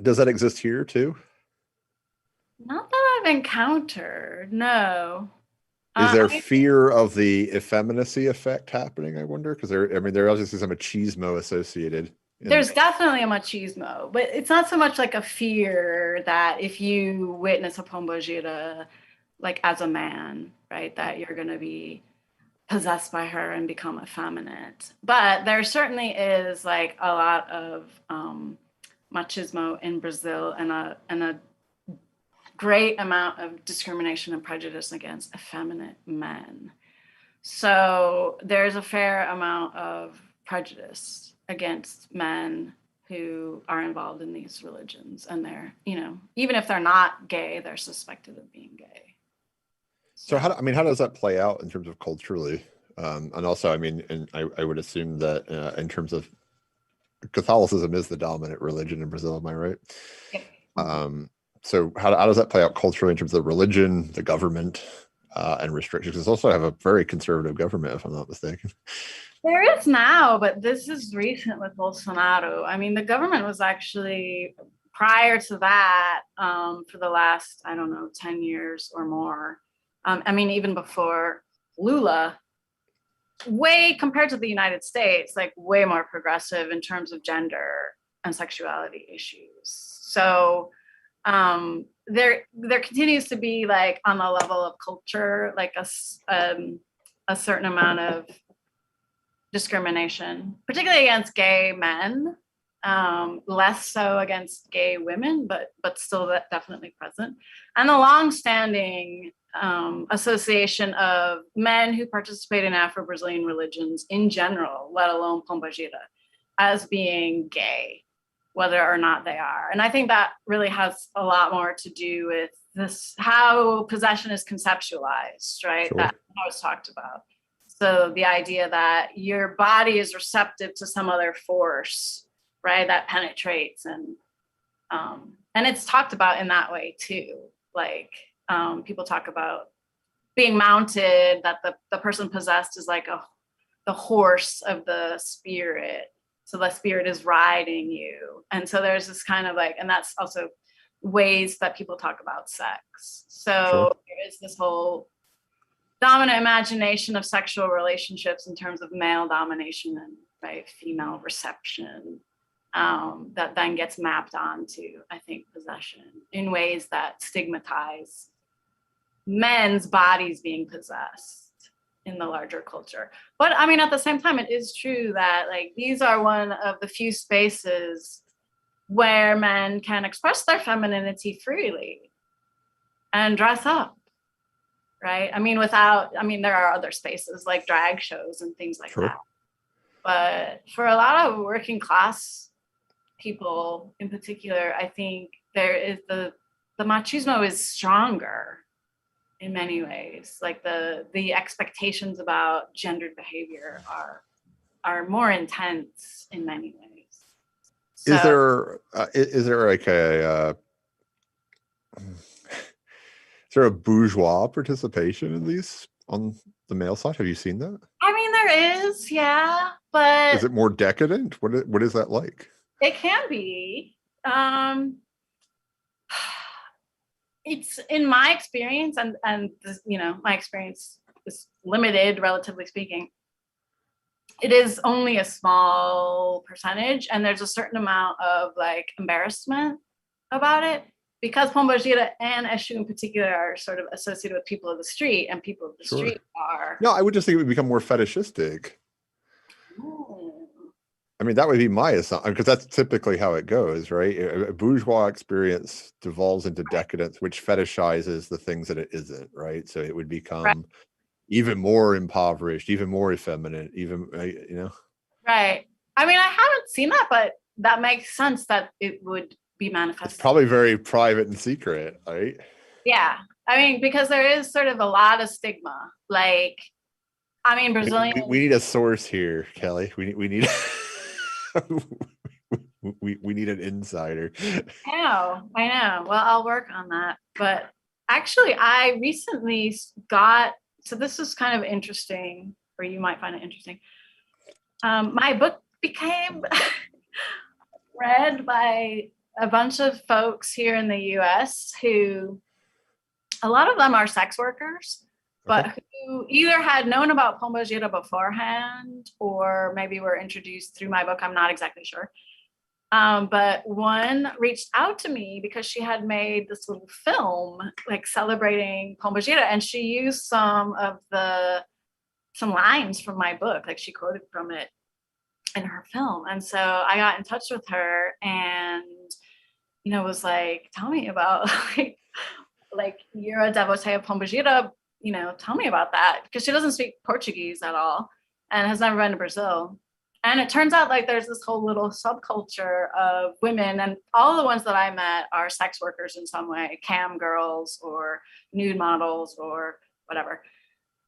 Does that exist here too? Not that I've encountered, no. Is there fear of the effeminacy effect happening, I wonder? Because there obviously some machismo associated. There's definitely a machismo, but it's not so much like a fear that if you witness a pombogira, like as a man, right, that you're going to be possessed by her and become effeminate. But there certainly is like a lot of machismo in Brazil, and a great amount of discrimination and prejudice against effeminate men. So there's a fair amount of prejudice against men who are involved in these religions, and they're, you know, even if they're not gay, they're suspected of being gay. So how does that play out in terms of culturally? And also, I mean, and I would assume that in terms of Catholicism is the dominant religion in Brazil, am I right? Yep. So how does that play out culturally in terms of the religion, the government, and restrictions? Because also have a very conservative government, if I'm not mistaken. There is now, but this is recent with Bolsonaro. I mean, the government was actually prior to that, for the last, I don't know, 10 years or more, I mean, even before Lula, way compared to the United States, like way more progressive in terms of gender and sexuality issues. So there continues to be, like, on the level of culture, like a certain amount of discrimination, particularly against gay men, less so against gay women, but still definitely present. And the longstanding association of men who participate in Afro-Brazilian religions in general, let alone Pombagira, as being gay, whether or not they are. And I think that really has a lot more to do with this, how possession is conceptualized, right? Sure. That was talked about. So the idea that your body is receptive to some other force, right, that penetrates, and it's talked about in that way too. Like, people talk about being mounted, that the person possessed is like the horse of the spirit. So the spirit is riding you. And so there's this kind of like, and that's also ways that people talk about sex. So Sure. there is this whole dominant imagination of sexual relationships in terms of male domination and, right, female reception, that then gets mapped onto, I think, possession in ways that stigmatize men's bodies being possessed in the larger culture. But I mean, at the same time, it is true that, like, these are one of the few spaces where men can express their femininity freely and dress up, right? I mean, there are other spaces like drag shows and things like Sure. that. But for a lot of working class people in particular, I think there is the machismo is stronger in many ways. Like the expectations about gendered behavior are more intense in many ways. So, Is there like is there a bourgeois participation in these on the male side? Have you seen that? I mean, there is, yeah, but Is it more decadent? What is that like? it can be. It's, in my experience, and this, my experience is limited, relatively speaking. It is only a small percentage, and there's a certain amount of, like, embarrassment about it, because Pombagira and Eshu in particular are sort of associated with people of the street, and people of the Sure. street are. No, I would just think it would become more fetishistic. Oh. I mean, that would be my assumption, because that's typically how it goes, right? A bourgeois experience devolves into decadence, which fetishizes the things that it isn't, right? So it would become Right. even more impoverished, even more effeminate, even, Right. I mean, I haven't seen that, but that makes sense that it would be manifested. It's probably very private and secret, right? Yeah. I mean, because there is sort of a lot of stigma. Like, I mean, Brazilian. We need a source here, Kelly. We need we need an insider. I know. Well, I'll work on that. But actually, I recently so this is kind of interesting, or you might find it interesting. My book became read by a bunch of folks here in the US who, a lot of them are sex workers, but who either had known about Pombagira beforehand or maybe were introduced through my book. I'm not exactly sure. But one reached out to me because she had made this little film, like, celebrating Pombagira, and she used some lines from my book, like she quoted from it in her film. And so I got in touch with her and, was like, tell me about, like, you're a devotee of Pombagira, tell me about that, because she doesn't speak Portuguese at all and has never been to Brazil. And it turns out, like, there's this whole little subculture of women, and all the ones that I met are sex workers in some way, cam girls or nude models or whatever.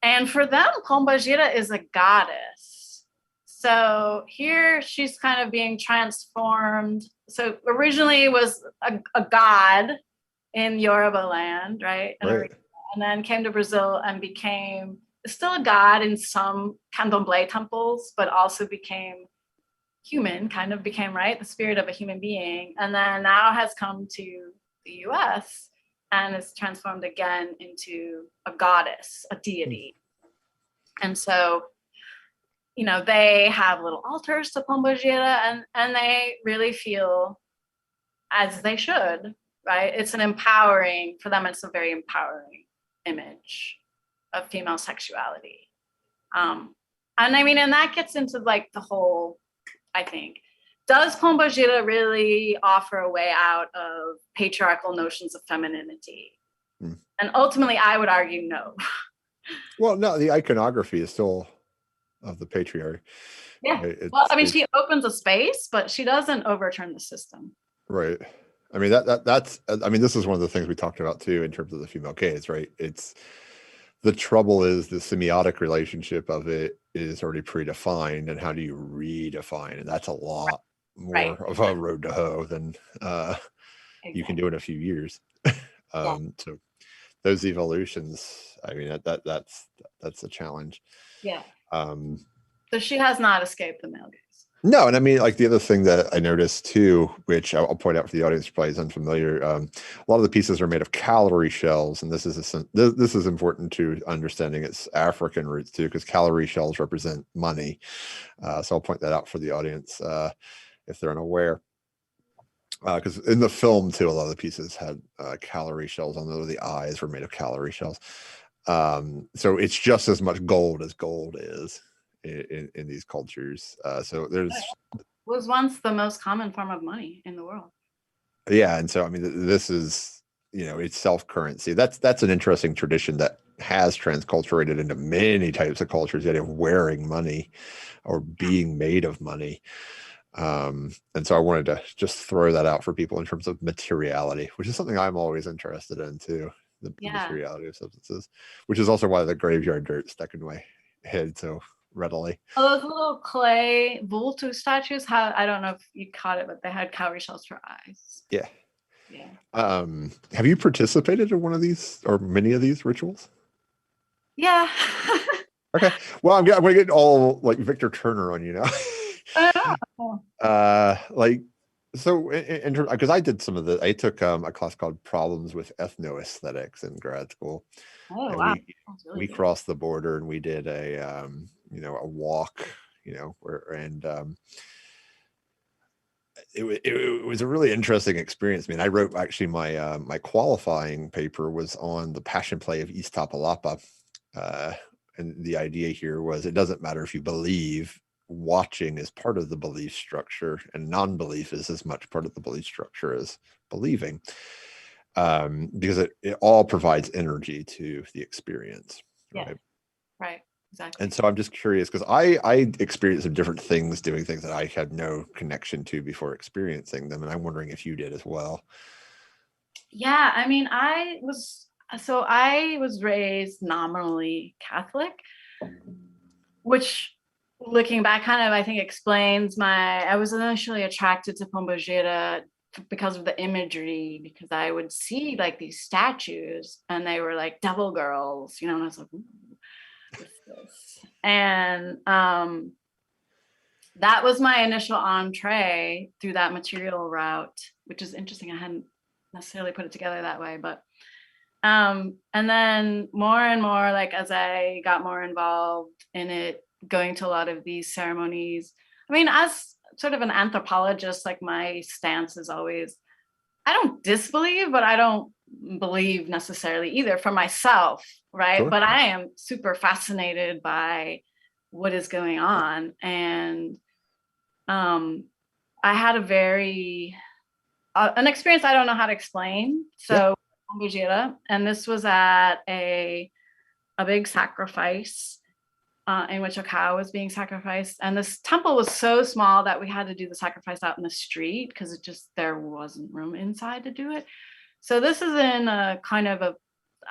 And for them, Pombagira is a goddess. So here she's kind of being transformed. So originally it was a god in Yoruba land, right? Right. And then came to Brazil and became still a god in some candomblé temples, but also became human, kind of became, right, the spirit of a human being, and then now has come to the US and is transformed again into a goddess, a deity. And so, you know, they have little altars to Pombogira, and they really feel as they should, right? It's an empowering, for them, it's a very empowering image of female sexuality. And I mean, and that gets into like the whole, I think, does Pombogira really offer a way out of patriarchal notions of femininity? Mm. And ultimately, I would argue no. Well, no, the iconography is still of the patriarchy. Yeah. Right? Well, I mean, she opens a space, but she doesn't overturn the system. Right. I mean, that's, I mean, this is one of the things we talked about too, in terms of the female gaze, right? It's, the trouble is the semiotic relationship of it is already predefined, and how do you redefine? And that's a lot more of a road to hoe than you can do in a few years. So those evolutions, I mean, that's a challenge. Yeah. So she has not escaped the male gaze. No, and I mean, like the other thing that I noticed too, which I'll point out for the audience, probably is unfamiliar. A lot of the pieces are made of cowrie shells, and this is important to understanding its African roots too, because cowrie shells represent money. So I'll point that out for the audience if they're unaware. Because in the film too, a lot of the pieces had cowrie shells on them. The eyes were made of cowrie shells. So it's just as much gold as gold is in these cultures. So there's was once the most common form of money in the world. Yeah, and so I mean, this is, you know, it's self-currency. That's an interesting tradition that has transculturated into many types of cultures. The idea of wearing money or being made of money. And so I wanted to just throw that out for people in terms of materiality, which is something I'm always interested in too, the materiality of substances, which is also why the graveyard dirt stuck in my head so readily. Oh, those little clay Vultu statues, I don't know if you caught it, but they had cowrie shells for eyes. Yeah. Yeah. Have you participated in one of these or many of these rituals? Yeah. Okay. Well, I'm gonna get all like Victor Turner on you now. Like, so because I did some of the, I took a class called Problems with Ethnoaesthetics in grad school. Oh, and wow. we crossed the border and we did a you know, a walk, you know, it was a really interesting experience. I mean, I wrote actually my my qualifying paper was on the Passion Play of Iztapalapa. And the idea here was it doesn't matter if you believe, watching is part of the belief structure, and non-belief is as much part of the belief structure as believing, because it all provides energy to the experience. Right? Right. Exactly. And so I'm just curious because I experienced some different things doing things that I had no connection to before experiencing them. And I'm wondering if you did as well. Yeah, I mean, I was raised nominally Catholic, which looking back kind of, I think explains I was initially attracted to Pombogira because of the imagery, because I would see like these statues and they were like devil girls, you know, and I was like, ooh. And that was my initial entree through that material route, which is interesting. I hadn't necessarily put it together that way, but and then more and more, like as I got more involved in it, going to a lot of these ceremonies. I mean, as sort of an anthropologist, like my stance is always, I don't disbelieve, but I don't believe necessarily either for myself, right? Sure. But I am super fascinated by what is going on. And I had an experience I don't know how to explain. So Pombogira, and this was at a big sacrifice in which a cow was being sacrificed. And this temple was so small that we had to do the sacrifice out in the street because there wasn't room inside to do it. So this is in a kind of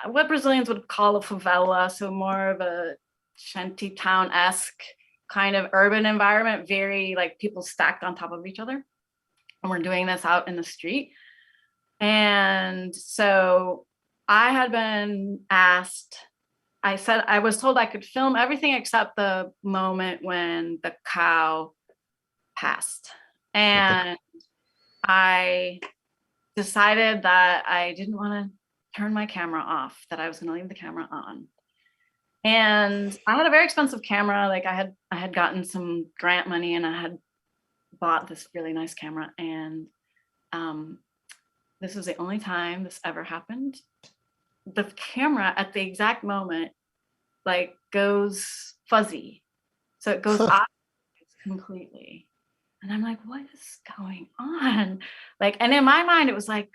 what Brazilians would call a favela, so more of a shanty town-esque kind of urban environment, very like people stacked on top of each other. And we're doing this out in the street. And so I had been asked, I was told I could film everything except the moment when the cow passed. And I decided that I didn't want to turn my camera off, that I was going to leave the camera on. And I had a very expensive camera. Like I had gotten some grant money and I had bought this really nice camera. And this was the only time this ever happened. The camera at the exact moment like goes fuzzy. So it goes off completely. And I'm like, what is going on? Like, and in my mind, it was like,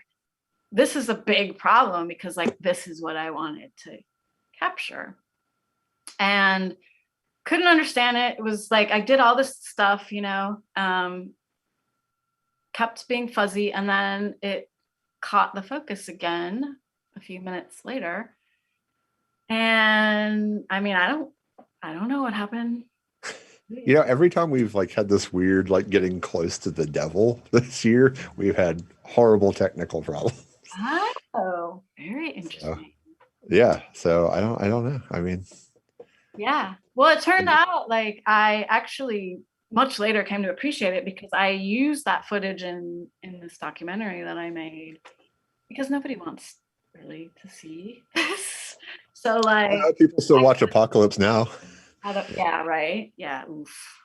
this is a big problem because like, this is what I wanted to capture. And couldn't understand it. It was like, I did all this stuff, you know, kept being fuzzy. And then it caught the focus again a few minutes later. And I mean, I don't know what happened. You know, every time we've like had this weird, like getting close to the devil this year, we've had horrible technical problems. Oh, very interesting. Yeah. So I don't know. I mean, yeah. Well, it turned out like I actually much later came to appreciate it because I used that footage in this documentary that I made because nobody wants really to see this. So like people still watch Apocalypse Now. Yeah, right. Yeah. Oof.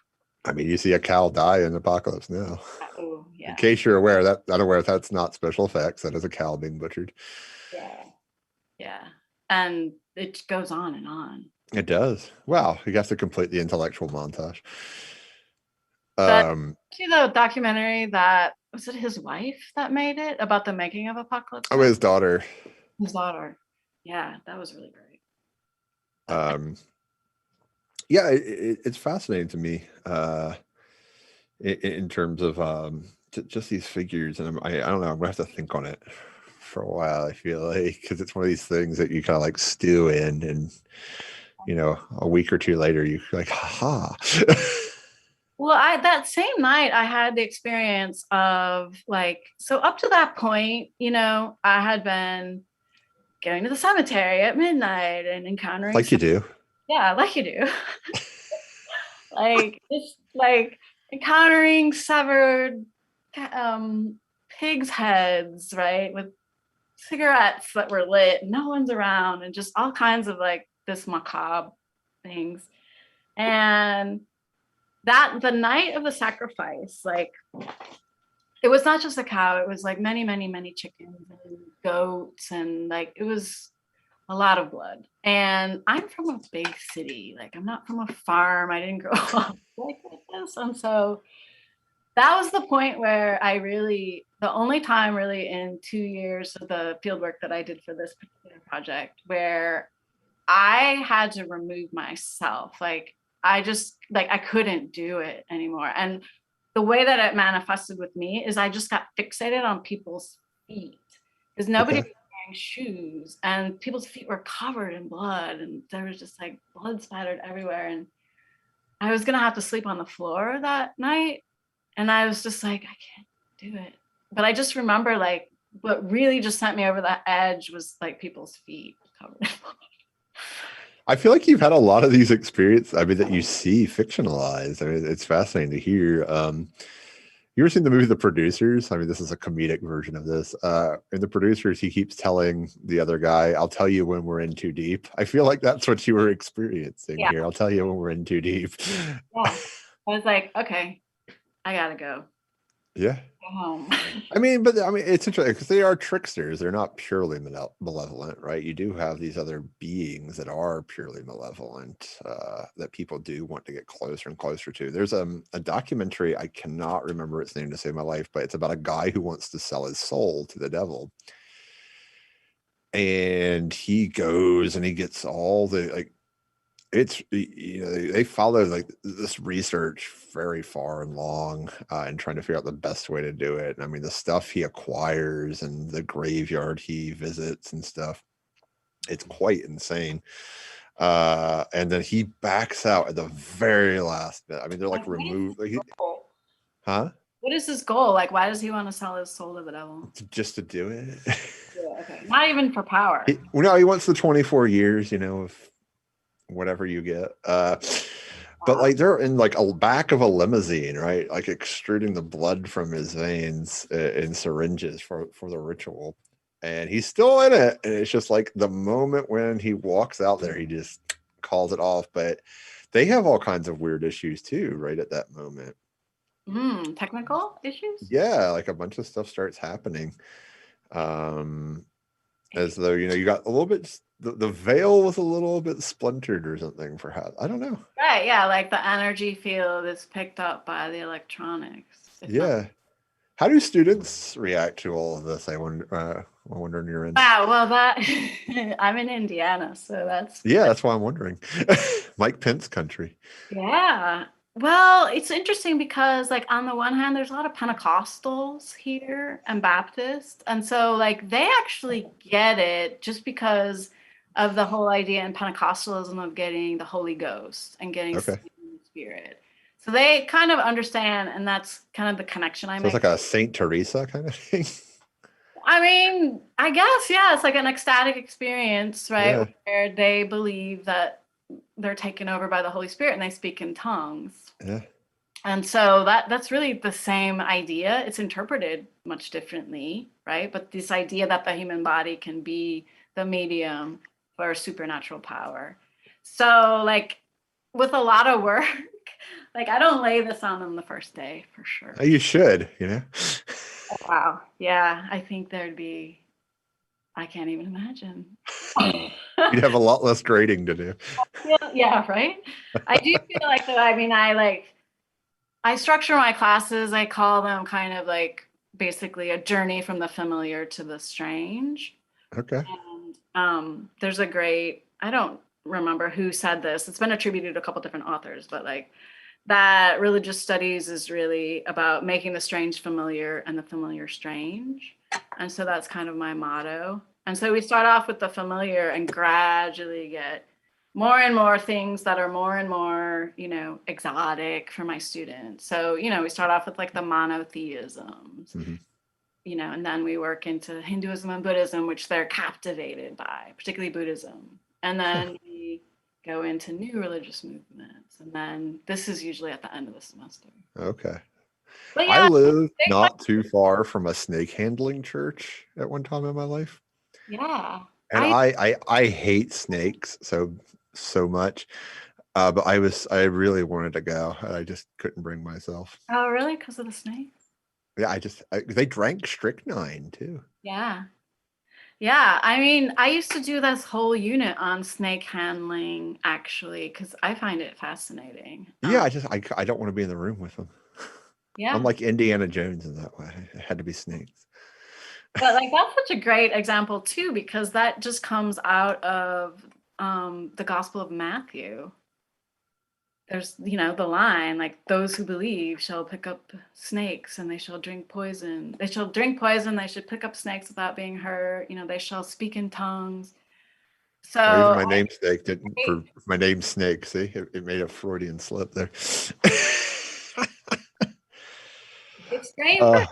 I mean, you see a cow die in Apocalypse Now. Oh, yeah. In case you're aware, that's not special effects. That is a cow being butchered. Yeah. Yeah. And it goes on and on. It does. Wow. You have to complete the intellectual montage. See the documentary that was it his wife that made it about the making of Apocalypse? Oh, his daughter. His daughter. Yeah, that was really great. Yeah, it's fascinating to me in terms of just these figures, and I don't know. I'm gonna have to think on it for a while. I feel like because it's one of these things that you kind of like stew in, and you know, a week or two later, you're like, ha. Well, that same night I had the experience of like, so up to that point, you know, I had been going to the cemetery at midnight and encountering like you do. Yeah, like you do. Like it's like encountering severed pigs' heads, right? With cigarettes that were lit, no one's around, and just all kinds of like this macabre things. And that the night of the sacrifice, like it was not just a cow, it was like many, many, many chickens and goats, and like it was a lot of blood. And I'm from a big city, like I'm not from a farm. I didn't grow up like this. And so that was the point where the only time really in 2 years of the field work that I did for this particular project, where I had to remove myself. Like I couldn't do it anymore. And the way that it manifested with me is I just got fixated on people's feet because nobody was wearing shoes and people's feet were covered in blood and there was just like blood spattered everywhere. And I was going to have to sleep on the floor that night. And I was just like, I can't do it. But I just remember like what really just sent me over the edge was like people's feet covered in blood. I feel like you've had a lot of these experiences. I mean, that you see fictionalized. I mean, it's fascinating to hear. You ever seen the movie The Producers? I mean, this is a comedic version of this. In The Producers, he keeps telling the other guy, "I'll tell you when we're in too deep." I feel like that's what you were experiencing here. I'll tell you when we're in too deep. Yeah, I was like, okay, I gotta go. Yeah. Go home. I mean, it's interesting because they are tricksters. They're not purely malevolent, right? You do have these other beings that are purely malevolent that people do want to get closer and closer to. There's a documentary, I cannot remember its name to save my life, but it's about a guy who wants to sell his soul to the devil. And he goes and he gets all the like, it's, you know, they follow like this research very far and long and trying to figure out the best way to do it. And I mean, the stuff he acquires and the graveyard he visits and stuff, it's quite insane. And then he backs out at the very last bit. I mean, they're like removed. Like, huh? What is his goal? Like, why does he want to sell his soul to the devil? Just to do it. Yeah, okay. Not even for power. No, he wants the 24 years, you know, of whatever you get. But like they're in like a back of a limousine, right? Like extruding the blood from his veins in syringes for the ritual, and he's still in it. And it's just like the moment when he walks out there, he just calls it off. But they have all kinds of weird issues too, right at that moment. Technical issues? Yeah, like a bunch of stuff starts happening. As though, you got a little bit, the veil was a little bit splintered or something, perhaps. I don't know. Right, yeah, like the energy field is picked up by the electronics. Yeah. How do students react to all of this? I wonder in your end. Wow, well, that I'm in Indiana, so that's why I'm wondering. Mike Pence country. Yeah. Well, it's interesting because like on the one hand, there's a lot of Pentecostals here and Baptists. And so like they actually get it just because of the whole idea in Pentecostalism of getting the Holy Ghost and getting the Spirit. So they kind of understand, and that's kind of the connection I make. It's like a Saint Teresa kind of thing. I mean, I guess, yeah, it's like an ecstatic experience, right? Yeah. Where they believe that they're taken over by the Holy Spirit and they speak in tongues. Yeah. And so that's really the same idea. It's interpreted much differently, right? But this idea that the human body can be the medium for supernatural power. So like with a lot of work, like I don't lay this on them the first day for sure. You should, Wow. Yeah. I think I can't even imagine. You'd have a lot less grading to do. Yeah, right? I do feel like that. I mean, I structure my classes, I call them kind of like basically a journey from the familiar to the strange. Okay. And there's a great, I don't remember who said this. It's been attributed to a couple different authors, but like that religious studies is really about making the strange familiar and the familiar strange. And so that's kind of my motto. And so we start off with the familiar and gradually get more and more things that are more and more, exotic for my students. So, we start off with like the monotheisms, and then we work into Hinduism and Buddhism, which they're captivated by, particularly Buddhism. And then we go into new religious movements. And then this is usually at the end of the semester. Okay. But yeah, I lived not too far from a snake handling church at one time in my life. Yeah. And I hate snakes so much. But I really wanted to go, and I just couldn't bring myself. Oh, really? Because of the snakes? Yeah, they drank strychnine too. Yeah. Yeah. I mean, I used to do this whole unit on snake handling, actually, because I find it fascinating. Yeah, I don't want to be in the room with them. Yeah. I'm like Indiana Jones in that way. It had to be snakes. But like that's such a great example too, because that just comes out of the Gospel of Matthew. There's, the line, like, those who believe shall pick up snakes and they shall drink poison. They shall drink poison. They should pick up snakes without being hurt. They shall speak in tongues. So even my namesake didn't for my name Snake. See, it made a Freudian slip there. It's strange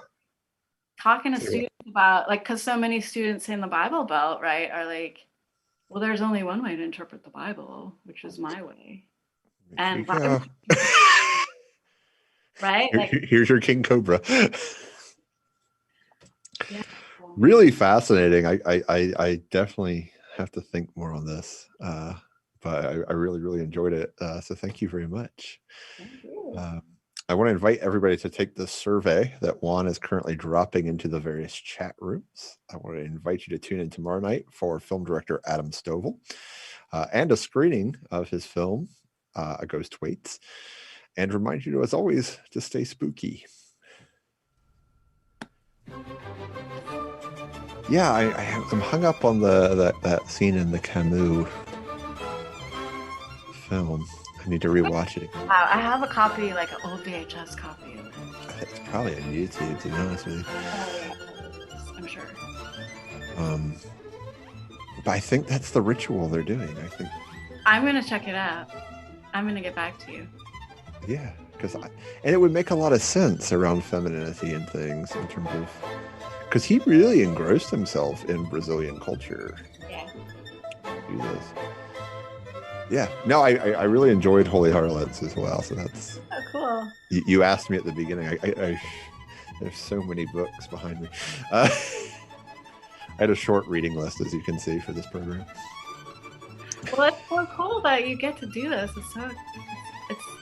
talking to students about, like, because so many students in the Bible Belt, right, are like, well, there's only one way to interpret the Bible, which is my way. And right, here's your king cobra. Yeah. Really fascinating. I definitely have to think more on this, but I really enjoyed it. So thank you very much. Thank you. I want to invite everybody to take the survey that Juan is currently dropping into the various chat rooms. I want to invite you to tune in tomorrow night for film director Adam Stovall and a screening of his film, A Ghost Waits, and remind you, as always, to stay spooky. Yeah, I'm hung up on that scene in the Camus film. I need to rewatch it again. I have a copy, like an old VHS copy of it. It's probably on YouTube, to be honest with you. I'm sure. But I think that's the ritual they're doing. I think I'm gonna check it out. I'm gonna get back to you. Yeah, and it would make a lot of sense around femininity and things in terms of, because he really engrossed himself in Brazilian culture. Yeah. He does. Yeah, no, I really enjoyed Holy Harlots as well. So that's Oh, cool. you asked me at the beginning. There's so many books behind me. I had a short reading list, as you can see, for this program. Well, it's so cool that you get to do this. It's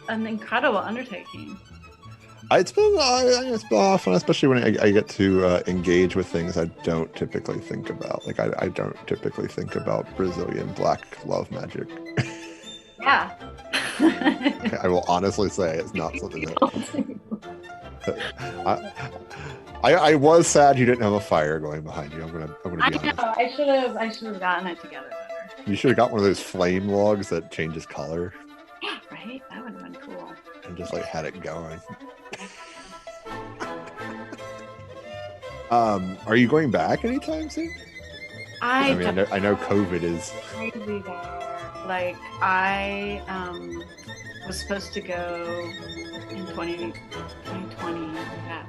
an incredible undertaking. It's been a lot of fun, especially when I get to engage with things I don't typically think about. Like I don't typically think about Brazilian black love magic. Yeah. I will honestly say it's not something that I was sad you didn't have a fire going behind you. I'm gonna be honest. Know. I should have gotten it together better. You should have got one of those flame logs that changes color. Right? That would have been cool. And just like had it going. Are you going back anytime soon? I know COVID is crazy there. Like I was supposed to go in 2020. Yeah.